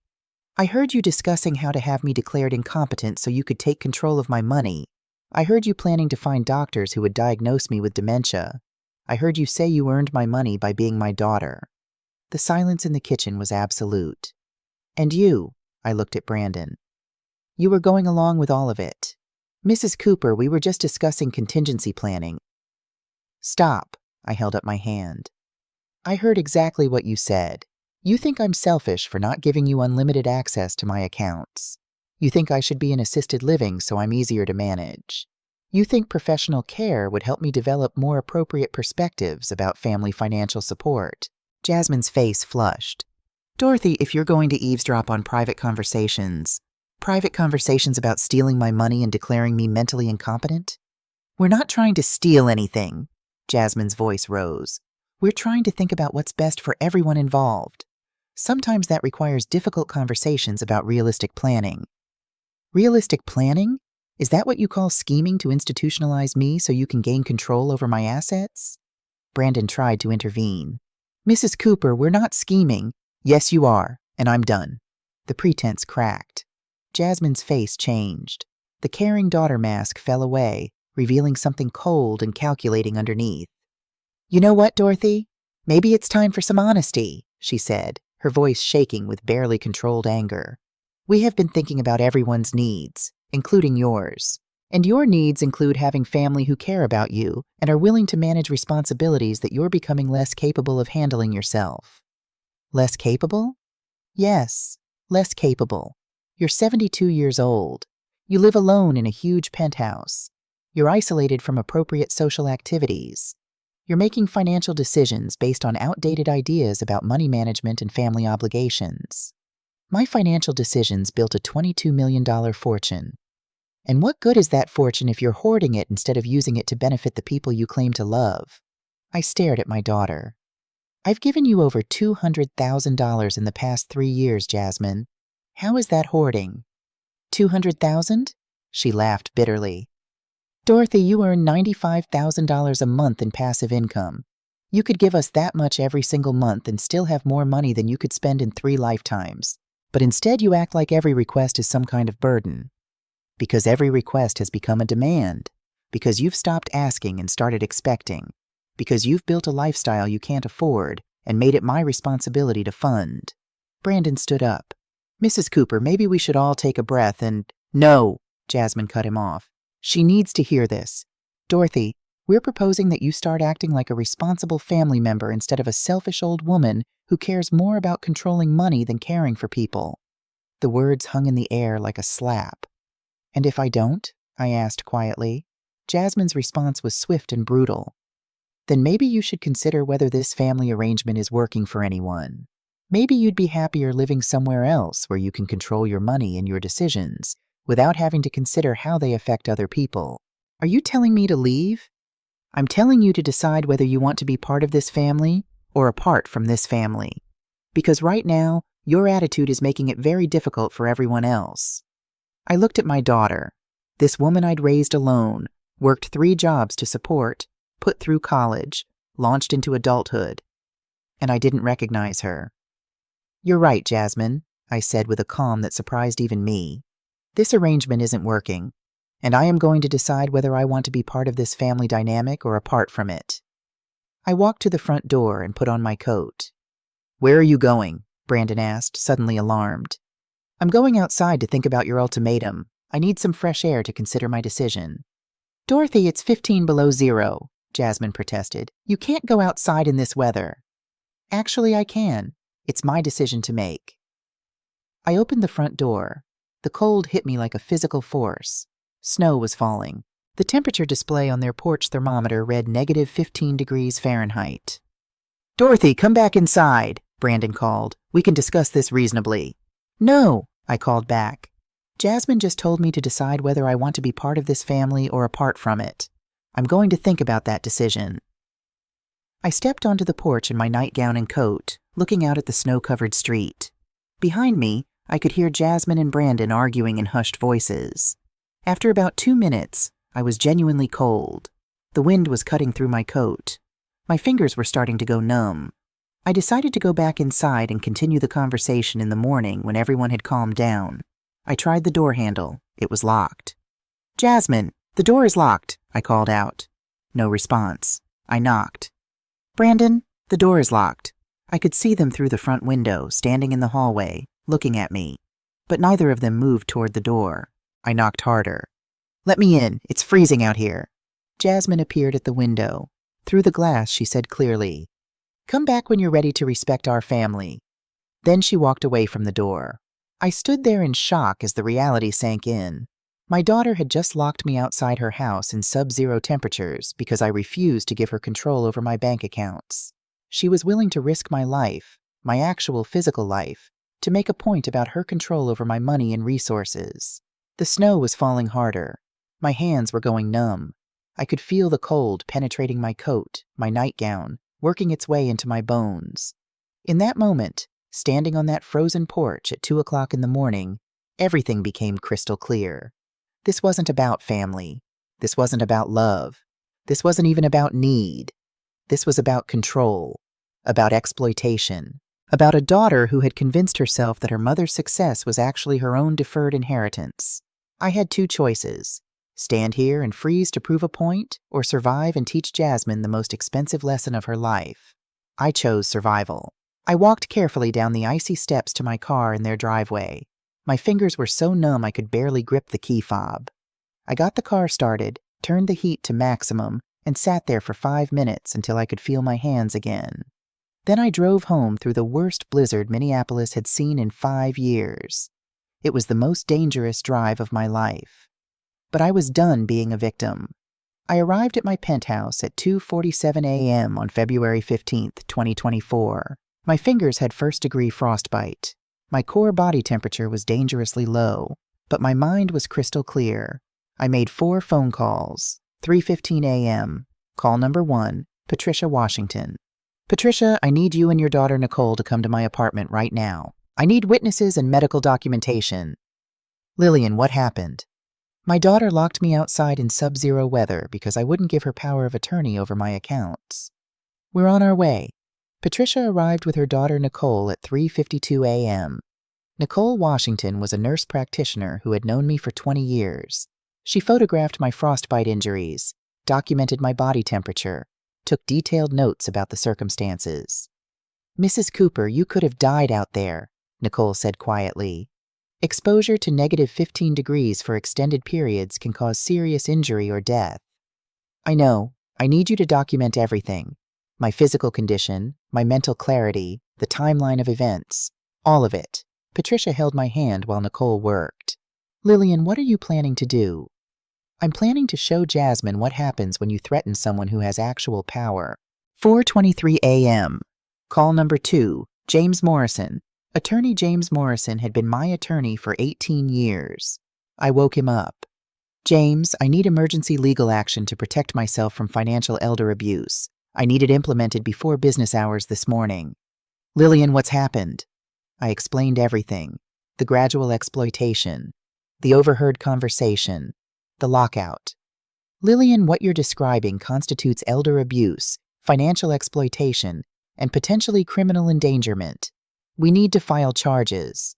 "I heard you discussing how to have me declared incompetent so you could take control of my money. I heard you planning to find doctors who would diagnose me with dementia. I heard you say you earned my money by being my daughter." The silence in the kitchen was absolute. "And you," I looked at Brandon. "You were going along with all of it." "Mrs. Cooper, we were just discussing contingency planning." "Stop," I held up my hand. "I heard exactly what you said. You think I'm selfish for not giving you unlimited access to my accounts. You think I should be in assisted living so I'm easier to manage. You think professional care would help me develop more appropriate perspectives about family financial support." Jasmine's face flushed. "Dorothy, if you're going to eavesdrop on private conversations about stealing my money and declaring me mentally incompetent?" "We're not trying to steal anything." Jasmine's voice rose. "We're trying to think about what's best for everyone involved. Sometimes that requires difficult conversations about realistic planning." "Realistic planning?" Is that what you call scheming to institutionalize me so you can gain control over my assets? Brandon tried to intervene. Mrs. Cooper, we're not scheming. Yes, you are, and I'm done. The pretense cracked. Jasmine's face changed. The caring daughter mask fell away, revealing something cold and calculating underneath. You know what, Dorothy? Maybe it's time for some honesty, she said, her voice shaking with barely controlled anger. We have been thinking about everyone's needs, including yours. And your needs include having family who care about you and are willing to manage responsibilities that you're becoming less capable of handling yourself. Less capable? Yes, less capable. You're 72 years old. You live alone in a huge penthouse. You're isolated from appropriate social activities. You're making financial decisions based on outdated ideas about money management and family obligations. My financial decisions built a $22 million fortune. And what good is that fortune if you're hoarding it instead of using it to benefit the people you claim to love? I stared at my daughter. I've given you over $200,000 in the past 3 years, Jasmine. How is that hoarding? $200,000? She laughed bitterly. Dorothy, you earn $95,000 a month in passive income. You could give us that much every single month and still have more money than you could spend in 3 lifetimes. But instead you act like every request is some kind of burden. Because every request has become a demand. Because you've stopped asking and started expecting. Because you've built a lifestyle you can't afford and made it my responsibility to fund. Brandon stood up. Mrs. Cooper, maybe we should all take a breath and— No, Jasmine cut him off. She needs to hear this. Dorothy, we're proposing that you start acting like a responsible family member instead of a selfish old woman who cares more about controlling money than caring for people. The words hung in the air like a slap. And if I don't? I asked quietly. Jasmine's response was swift and brutal. Then maybe you should consider whether this family arrangement is working for anyone. Maybe you'd be happier living somewhere else where you can control your money and your decisions without having to consider how they affect other people. Are you telling me to leave? I'm telling you to decide whether you want to be part of this family or apart from this family. Because right now, your attitude is making it very difficult for everyone else. I looked at my daughter, this woman I'd raised alone, worked 3 jobs to support, put through college, launched into adulthood, and I didn't recognize her. You're right, Jasmine, I said with a calm that surprised even me. This arrangement isn't working, and I am going to decide whether I want to be part of this family dynamic or apart from it. I walked to the front door and put on my coat. Where are you going? Brandon asked, suddenly alarmed. I'm going outside to think about your ultimatum. I need some fresh air to consider my decision. Dorothy, it's 15 below zero, Jasmine protested. You can't go outside in this weather. Actually, I can. It's my decision to make. I opened the front door. The cold hit me like a physical force. Snow was falling. The temperature display on their porch thermometer read negative 15 degrees Fahrenheit. Dorothy, come back inside, Brandon called. We can discuss this reasonably. No, I called back. Jasmine just told me to decide whether I want to be part of this family or apart from it. I'm going to think about that decision. I stepped onto the porch in my nightgown and coat, looking out at the snow-covered street. Behind me, I could hear Jasmine and Brandon arguing in hushed voices. After about 2 minutes, I was genuinely cold. The wind was cutting through my coat. My fingers were starting to go numb. I decided to go back inside and continue the conversation in the morning when everyone had calmed down. I tried the door handle. It was locked. Jasmine, the door is locked, I called out. No response. I knocked. Brandon, the door is locked. I could see them through the front window, standing in the hallway, looking at me. But neither of them moved toward the door. I knocked harder. Let me in. It's freezing out here. Jasmine appeared at the window. Through the glass, she said clearly, Come back when you're ready to respect our family. Then she walked away from the door. I stood there in shock as the reality sank in. My daughter had just locked me outside her house in sub-zero temperatures because I refused to give her control over my bank accounts. She was willing to risk my life, my actual physical life, to make a point about her control over my money and resources. The snow was falling harder. My hands were going numb. I could feel the cold penetrating my coat, my nightgown, working its way into my bones. In that moment, standing on that frozen porch at 2 o'clock in the morning, everything became crystal clear. This wasn't about family. This wasn't about love. This wasn't even about need. This was about control, about exploitation, about a daughter who had convinced herself that her mother's success was actually her own deferred inheritance. I had two choices: stand here and freeze to prove a point, or survive and teach Jasmine the most expensive lesson of her life. I chose survival. I walked carefully down the icy steps to my car in their driveway. My fingers were so numb I could barely grip the key fob. I got the car started, turned the heat to maximum, and sat there for 5 minutes until I could feel my hands again. Then I drove home through the worst blizzard Minneapolis had seen in 5 years. It was the most dangerous drive of my life. But I was done being a victim. I arrived at my penthouse at 2:47 a.m. on February 15th, 2024. My fingers had first-degree frostbite. My core body temperature was dangerously low, but my mind was crystal clear. I made 4 phone calls. 3:15 a.m. Call number 1, Patricia, Washington. Patricia, I need you and your daughter Nicole to come to my apartment right now. I need witnesses and medical documentation. Lillian, what happened? My daughter locked me outside in sub-zero weather because I wouldn't give her power of attorney over my accounts. We're on our way. Patricia arrived with her daughter Nicole at 3:52 a.m. Nicole Washington was a nurse practitioner who had known me for 20 years. She photographed my frostbite injuries, documented my body temperature, took detailed notes about the circumstances. Mrs. Cooper, you could have died out there, Nicole said quietly. Exposure to -15 degrees for extended periods can cause serious injury or death. I know. I need you to document everything. My physical condition, my mental clarity, the timeline of events, all of it. Patricia held my hand while Nicole worked. Lillian, what are you planning to do? I'm planning to show Jasmine what happens when you threaten someone who has actual power. 4:23 a.m. Call number 2, James Morrison. Attorney James Morrison had been my attorney for 18 years. I woke him up. James, I need emergency legal action to protect myself from financial elder abuse. I need it implemented before business hours this morning. Lillian, what's happened? I explained everything. The gradual exploitation, the overheard conversation, the lockout. Lillian, what you're describing constitutes elder abuse, financial exploitation, and potentially criminal endangerment. We need to file charges.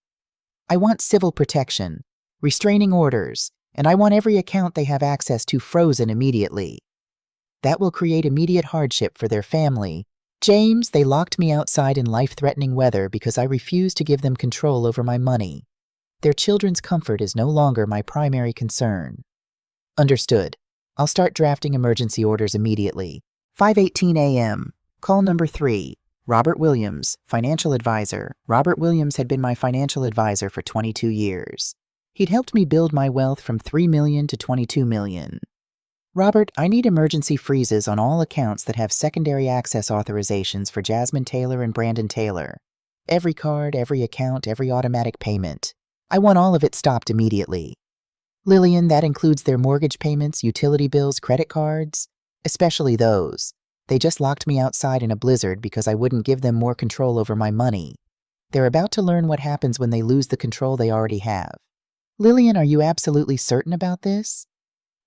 I want civil protection, restraining orders, and I want every account they have access to frozen immediately. That will create immediate hardship for their family. James, they locked me outside in life-threatening weather because I refused to give them control over my money. Their children's comfort is no longer my primary concern. Understood. I'll start drafting emergency orders immediately. 5:18 a.m. Call number 3. Robert Williams, financial advisor. Robert Williams had been my financial advisor for 22 years. He'd helped me build my wealth from $3 million to $22 million. Robert, I need emergency freezes on all accounts that have secondary access authorizations for Jasmine Taylor and Brandon Taylor. Every card, every account, every automatic payment. I want all of it stopped immediately. Lillian, that includes their mortgage payments, utility bills, credit cards, especially those. They just locked me outside in a blizzard because I wouldn't give them more control over my money. They're about to learn what happens when they lose the control they already have. Lillian, are you absolutely certain about this?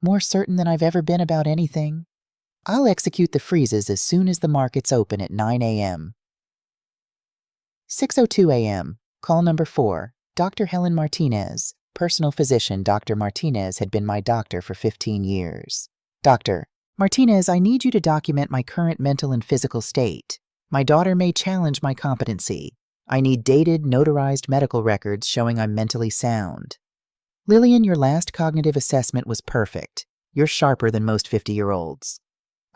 More certain than I've ever been about anything. I'll execute the freezes as soon as the markets open at 9 a.m. 6:02 a.m. Call number 4. Dr. Helen Martinez. Personal physician Dr. Martinez had been my doctor for 15 years. Dr. Martinez, I need you to document my current mental and physical state. My daughter may challenge my competency. I need dated, notarized medical records showing I'm mentally sound. Lillian, your last cognitive assessment was perfect. You're sharper than most 50-year-olds.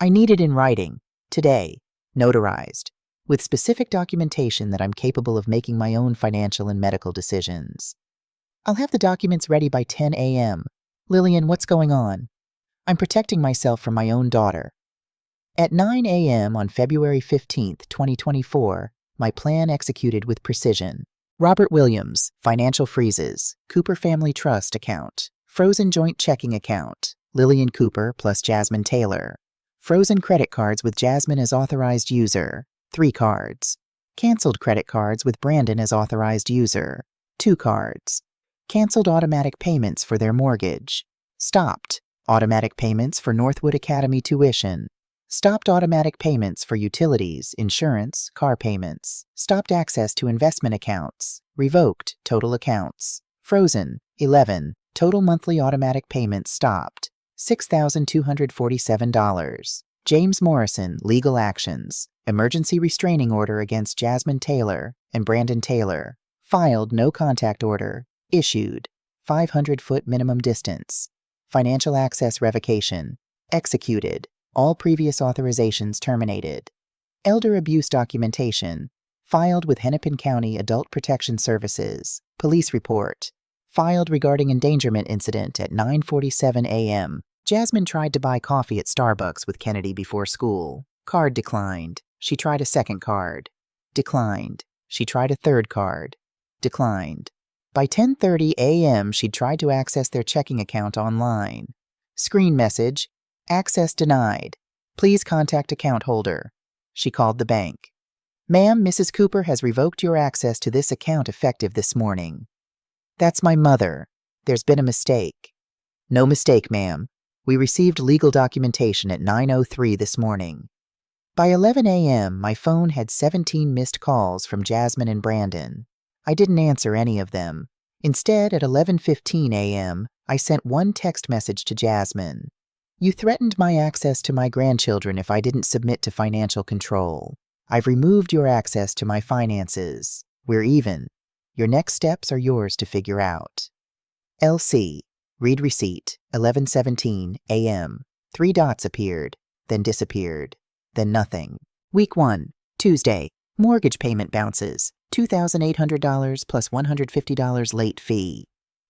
I need it in writing, today, notarized, with specific documentation that I'm capable of making my own financial and medical decisions. I'll have the documents ready by 10 a.m. Lillian, what's going on? I'm protecting myself from my own daughter. At 9 a.m. on February 15th, 2024, my plan executed with precision. Robert Williams, financial freezes, Cooper Family Trust account, frozen joint checking account, Lillian Cooper plus Jasmine Taylor, frozen credit cards with Jasmine as authorized user, 3 cards, canceled credit cards with Brandon as authorized user, 2 cards, canceled automatic payments for their mortgage, Stopped automatic payments for Northwood Academy tuition. Stopped automatic payments for utilities, insurance, car payments. Stopped access to investment accounts. Revoked total accounts. Frozen 11. Total monthly automatic payments stopped. $6,247. James Morrison, legal actions. Emergency restraining order against Jasmine Taylor and Brandon Taylor. Filed no contact order. Issued 500-foot minimum distance. Financial access revocation. Executed. All previous authorizations terminated. Elder abuse documentation. Filed with Hennepin County Adult Protection Services. Police report. Filed regarding endangerment incident at 9:47 a.m. Jasmine tried to buy coffee at Starbucks with Kennedy before school. Card declined. She tried a second card. Declined. She tried a third card. Declined. By 10:30 a.m., she'd tried to access their checking account online. Screen message. Access denied. Please contact account holder. She called the bank. Ma'am, Mrs. Cooper has revoked your access to this account effective this morning. That's my mother. There's been a mistake. No mistake, ma'am. We received legal documentation at 9:03 this morning. By 11 a.m., my phone had 17 missed calls from Jasmine and Brandon. I didn't answer any of them. Instead, at 11:15 a.m., I sent one text message to Jasmine. You threatened my access to my grandchildren if I didn't submit to financial control. I've removed your access to my finances. We're even. Your next steps are yours to figure out. LC. Read receipt. 11:17 a.m. 3 dots appeared, then disappeared, then nothing. Week 1. Tuesday. Mortgage payment bounces. $2,800 plus $150 late fee.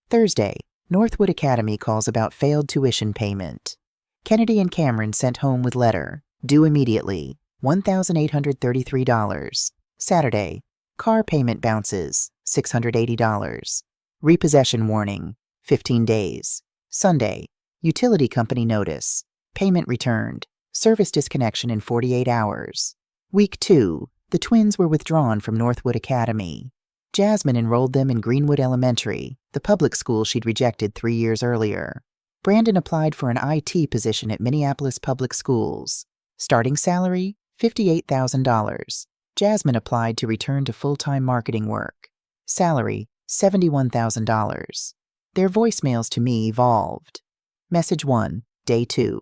Thursday. Northwood Academy calls about failed tuition payment. Kennedy and Cameron sent home with letter. Due immediately. $1,833. Saturday. Car payment bounces. $680. Repossession warning. 15 days. Sunday. Utility company notice. Payment returned. Service disconnection in 48 hours. Week 2. The twins were withdrawn from Northwood Academy. Jasmine enrolled them in Greenwood Elementary, the public school she'd rejected 3 years earlier. Brandon applied for an IT position at Minneapolis Public Schools. Starting salary, $58,000. Jasmine applied to return to full-time marketing work. Salary, $71,000. Their voicemails to me evolved. Message 1, Day 2.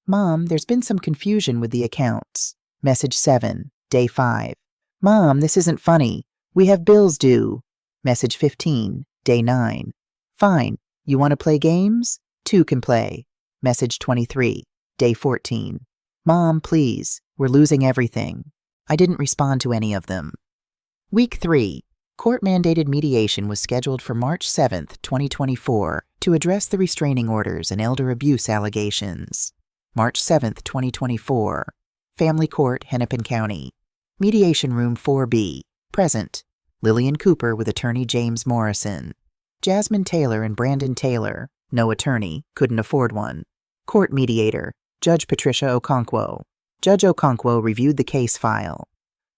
Mom, there's been some confusion with the accounts. Message 7, Day 5. Mom, this isn't funny. We have bills due. Message 15, Day 9. Fine. You want to play games? 2 can play. Message 23, Day 14. Mom, please. We're losing everything. I didn't respond to any of them. Week 3. Court-mandated mediation was scheduled for March 7, 2024, to address the restraining orders and elder abuse allegations. March 7, 2024. Family Court, Hennepin County. Mediation Room 4B. Present. Lillian Cooper with attorney James Morrison. Jasmine Taylor and Brandon Taylor. No attorney. Couldn't afford one. Court mediator. Judge Patricia Okonkwo. Judge Okonkwo reviewed the case file.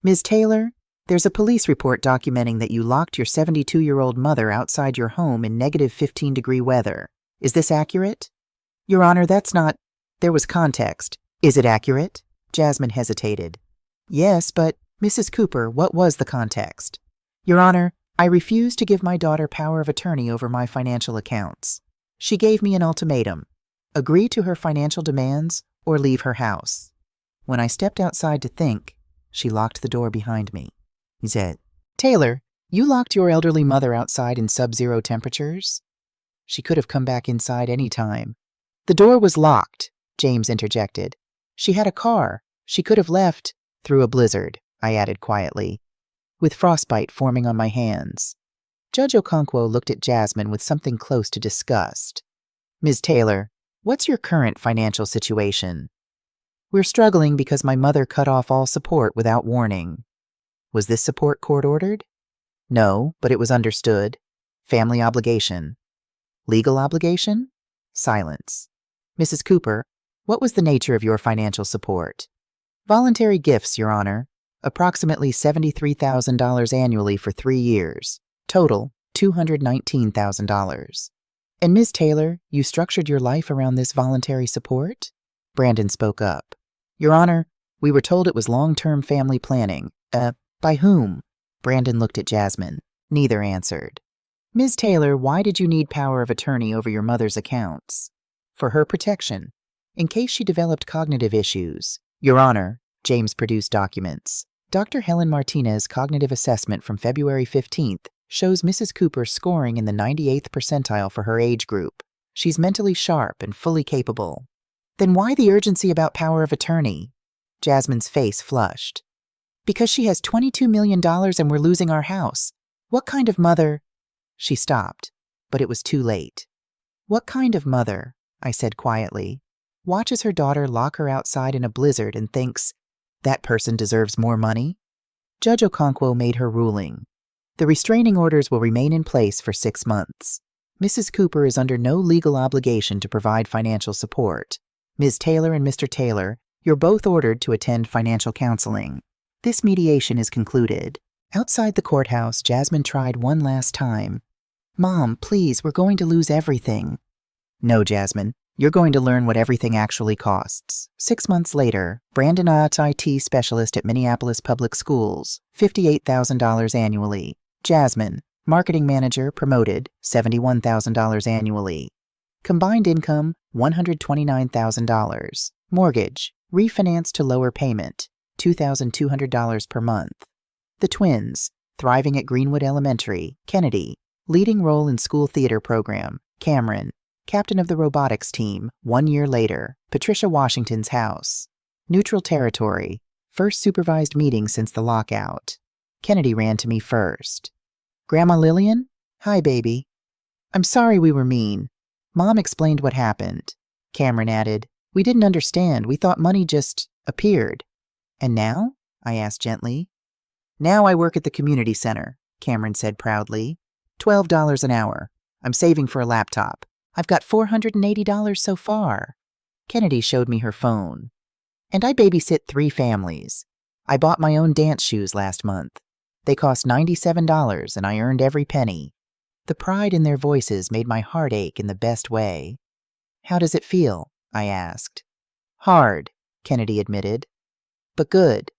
Ms. Taylor, there's a police report documenting that you locked your 72-year-old mother outside your home in negative 15-degree weather. Is this accurate? Your Honor, that's not... There was context. Is it accurate? Jasmine hesitated. Yes, but, Mrs. Cooper, what was the context? Your Honor, I refuse to give my daughter power of attorney over my financial accounts. She gave me an ultimatum. Agree to her financial demands or leave her house. When I stepped outside to think, she locked the door behind me. He said, Taylor, you locked your elderly mother outside in sub-zero temperatures? She could have come back inside any time. The door was locked, James interjected. She had a car. She could have left through a blizzard, I added quietly, with frostbite forming on my hands. Judge Okonkwo looked at Jasmine with something close to disgust. Ms. Taylor, what's your current financial situation? We're struggling because my mother cut off all support without warning. Was this support court-ordered? No, but it was understood. Family obligation. Legal obligation? Silence. Mrs. Cooper, what was the nature of your financial support? Voluntary gifts, Your Honor. Approximately $73,000 annually for 3 years. Total, $219,000. And Ms. Taylor, you structured your life around this voluntary support? Brandon spoke up. Your Honor, we were told it was long-term family planning. By whom? Brandon looked at Jasmine. Neither answered. Ms. Taylor, why did you need power of attorney over your mother's accounts? For her protection, in case she developed cognitive issues. Your Honor, James produced documents. Dr. Helen Martinez's cognitive assessment from February 15th shows Mrs. Cooper scoring in the 98th percentile for her age group. She's mentally sharp and fully capable. Then why the urgency about power of attorney? Jasmine's face flushed. Because she has $22 million and we're losing our house. What kind of mother? She stopped, but it was too late. What kind of mother, I said quietly, watches her daughter lock her outside in a blizzard and thinks, that person deserves more money? Judge Okonkwo made her ruling. The restraining orders will remain in place for 6 months. Mrs. Cooper is under no legal obligation to provide financial support. Ms. Taylor and Mr. Taylor, you're both ordered to attend financial counseling. This mediation is concluded. Outside the courthouse, Jasmine tried one last time. Mom, please, we're going to lose everything. No, Jasmine, you're going to learn what everything actually costs. 6 months later, Brandon Ott's IT specialist at Minneapolis Public Schools, $58,000 annually. Jasmine, marketing manager, promoted, $71,000 annually. Combined income, $129,000. Mortgage, refinance to lower payment, $2,200 per month. The twins, thriving at Greenwood Elementary. Kennedy, leading role in school theater program. Cameron, captain of the robotics team. 1 year later, Patricia Washington's house. Neutral territory, first supervised meeting since the lockout. Kennedy ran to me first. Grandma Lillian? Hi, baby. I'm sorry we were mean. Mom explained what happened. Cameron added, we didn't understand. We thought money just appeared. And now? I asked gently. Now I work at the community center, Cameron said proudly. $12 an hour. I'm saving for a laptop. I've got $480 so far. Kennedy showed me her phone. And I babysit 3 families. I bought my own dance shoes last month. They cost $97 and I earned every penny. The pride in their voices made my heart ache in the best way. How does it feel? I asked. Hard, Kennedy admitted. But good.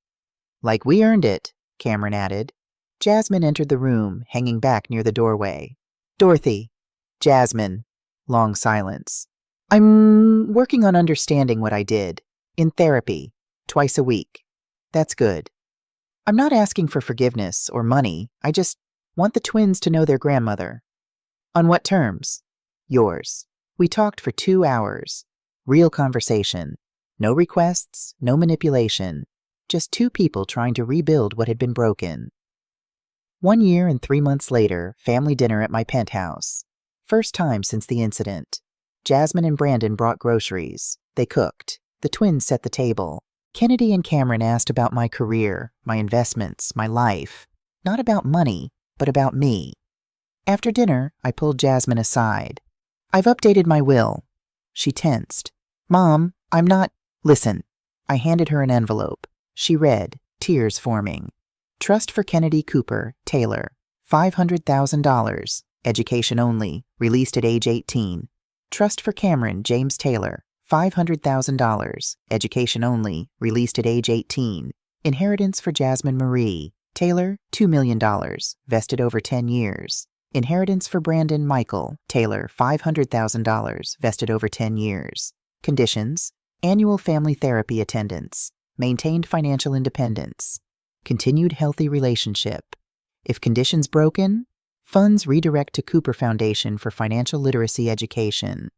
Like we earned it, Cameron added. Jasmine entered the room, hanging back near the doorway. Dorothy. Jasmine. Long silence. I'm working on understanding what I did. In therapy. Twice a week. That's good. I'm not asking for forgiveness or money. I just want the twins to know their grandmother. On what terms? Yours. We talked for 2 hours. Real conversation. No requests, no manipulation. Just 2 people trying to rebuild what had been broken. 1 year and 3 months later, family dinner at my penthouse. First time since the incident. Jasmine and Brandon brought groceries. They cooked. The twins set the table. Kennedy and Cameron asked about my career, my investments, my life. Not about money, but about me. After dinner, I pulled Jasmine aside. I've updated my will. She tensed. Mom, I'm not... Listen. I handed her an envelope. She read, tears forming. Trust for Kennedy Cooper, Taylor. $500,000. Education only. Released at age 18. Trust for Cameron James Taylor. $500,000. Education only. Released at age 18. Inheritance for Jasmine Marie. Taylor, $2 million. Vested over 10 years. Inheritance for Brandon Michael. Taylor, $500,000. Vested over 10 years. Conditions. Annual family therapy attendance. Maintained financial independence. Continued healthy relationship. If conditions broken, funds redirect to Cooper Foundation for financial literacy education.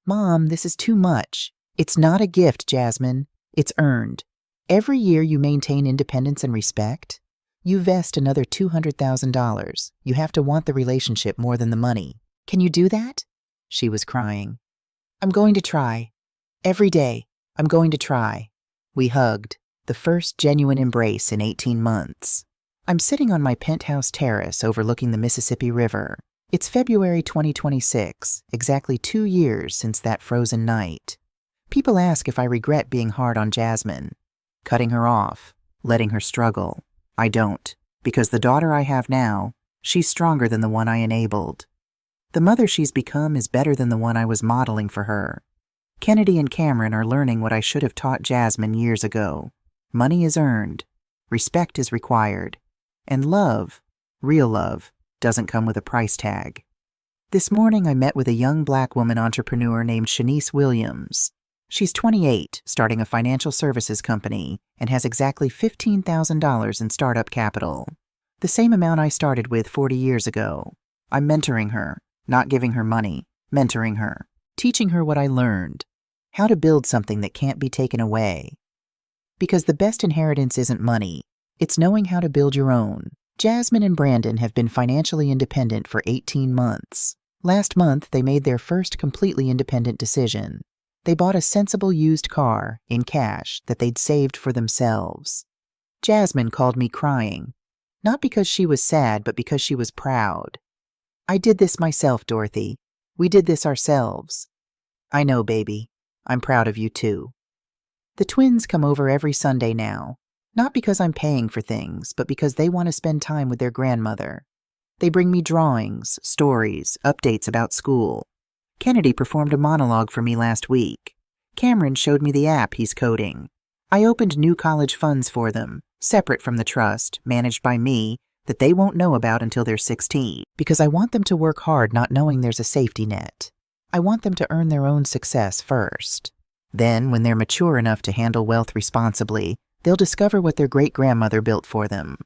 Mom, this is too much. It's not a gift, Jasmine. It's earned. Every year you maintain independence and respect. You vest another $200,000. You have to want the relationship more than the money. Can you do that? She was crying. I'm going to try. Every day, I'm going to try. We hugged, the first genuine embrace in 18 months. I'm sitting on my penthouse terrace overlooking the Mississippi River. It's February 2026, exactly 2 years since that frozen night. People ask if I regret being hard on Jasmine, cutting her off, letting her struggle. I don't, because the daughter I have now, she's stronger than the one I enabled. The mother she's become is better than the one I was modeling for her. Kennedy and Cameron are learning what I should have taught Jasmine years ago. Money is earned, respect is required, and love, real love, doesn't come with a price tag. This morning I met with a young black woman entrepreneur named Shanice Williams. She's 28, starting a financial services company, and has exactly $15,000 in startup capital. The same amount I started with 40 years ago. I'm mentoring her, not giving her money, mentoring her, teaching her what I learned, how to build something that can't be taken away. Because the best inheritance isn't money, it's knowing how to build your own. Jasmine and Brandon have been financially independent for 18 months. Last month, they made their first completely independent decision. They bought a sensible used car, in cash, that they'd saved for themselves. Jasmine called me crying, not because she was sad, but because she was proud. I did this myself, Dorothy. We did this ourselves. I know, baby. I'm proud of you, too. The twins come over every Sunday now, not because I'm paying for things, but because they want to spend time with their grandmother. They bring me drawings, stories, updates about school. Kennedy performed a monologue for me last week. Cameron showed me the app he's coding. I opened new college funds for them, separate from the trust, managed by me, that they won't know about until they're 16, because I want them to work hard not knowing there's a safety net. I want them to earn their own success first. Then, when they're mature enough to handle wealth responsibly, they'll discover what their great-grandmother built for them.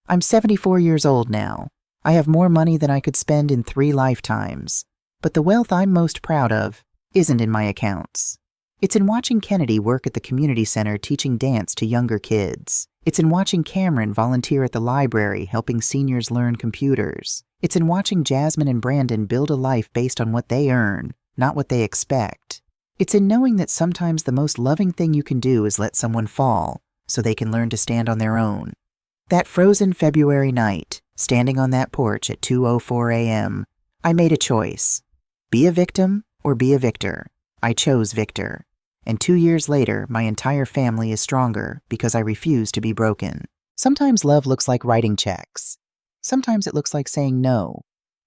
I'm 74 years old now. I have more money than I could spend in 3 lifetimes. But the wealth I'm most proud of isn't in my accounts. It's in watching Kennedy work at the community center teaching dance to younger kids. It's in watching Cameron volunteer at the library helping seniors learn computers. It's in watching Jasmine and Brandon build a life based on what they earn, not what they expect. It's in knowing that sometimes the most loving thing you can do is let someone fall so they can learn to stand on their own. That frozen February night, standing on that porch at 2:04 a.m., I made a choice. Be a victim or be a victor. I chose victor. And 2 years later, my entire family is stronger because I refuse to be broken. Sometimes love looks like writing checks. Sometimes it looks like saying no.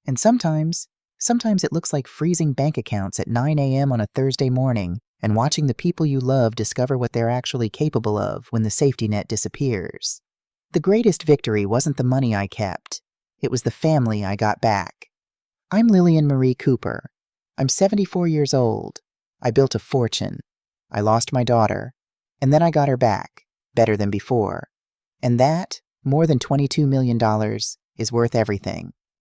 And sometimes it looks like freezing bank accounts at 9 a.m. on a Thursday morning and watching the people you love discover what they're actually capable of when the safety net disappears. The greatest victory wasn't the money I kept. It was the family I got back. I'm Lillian Marie Cooper. I'm 74 years old. I built a fortune. I lost my daughter. And then I got her back, better than before. And that, more than $22 million, is worth everything.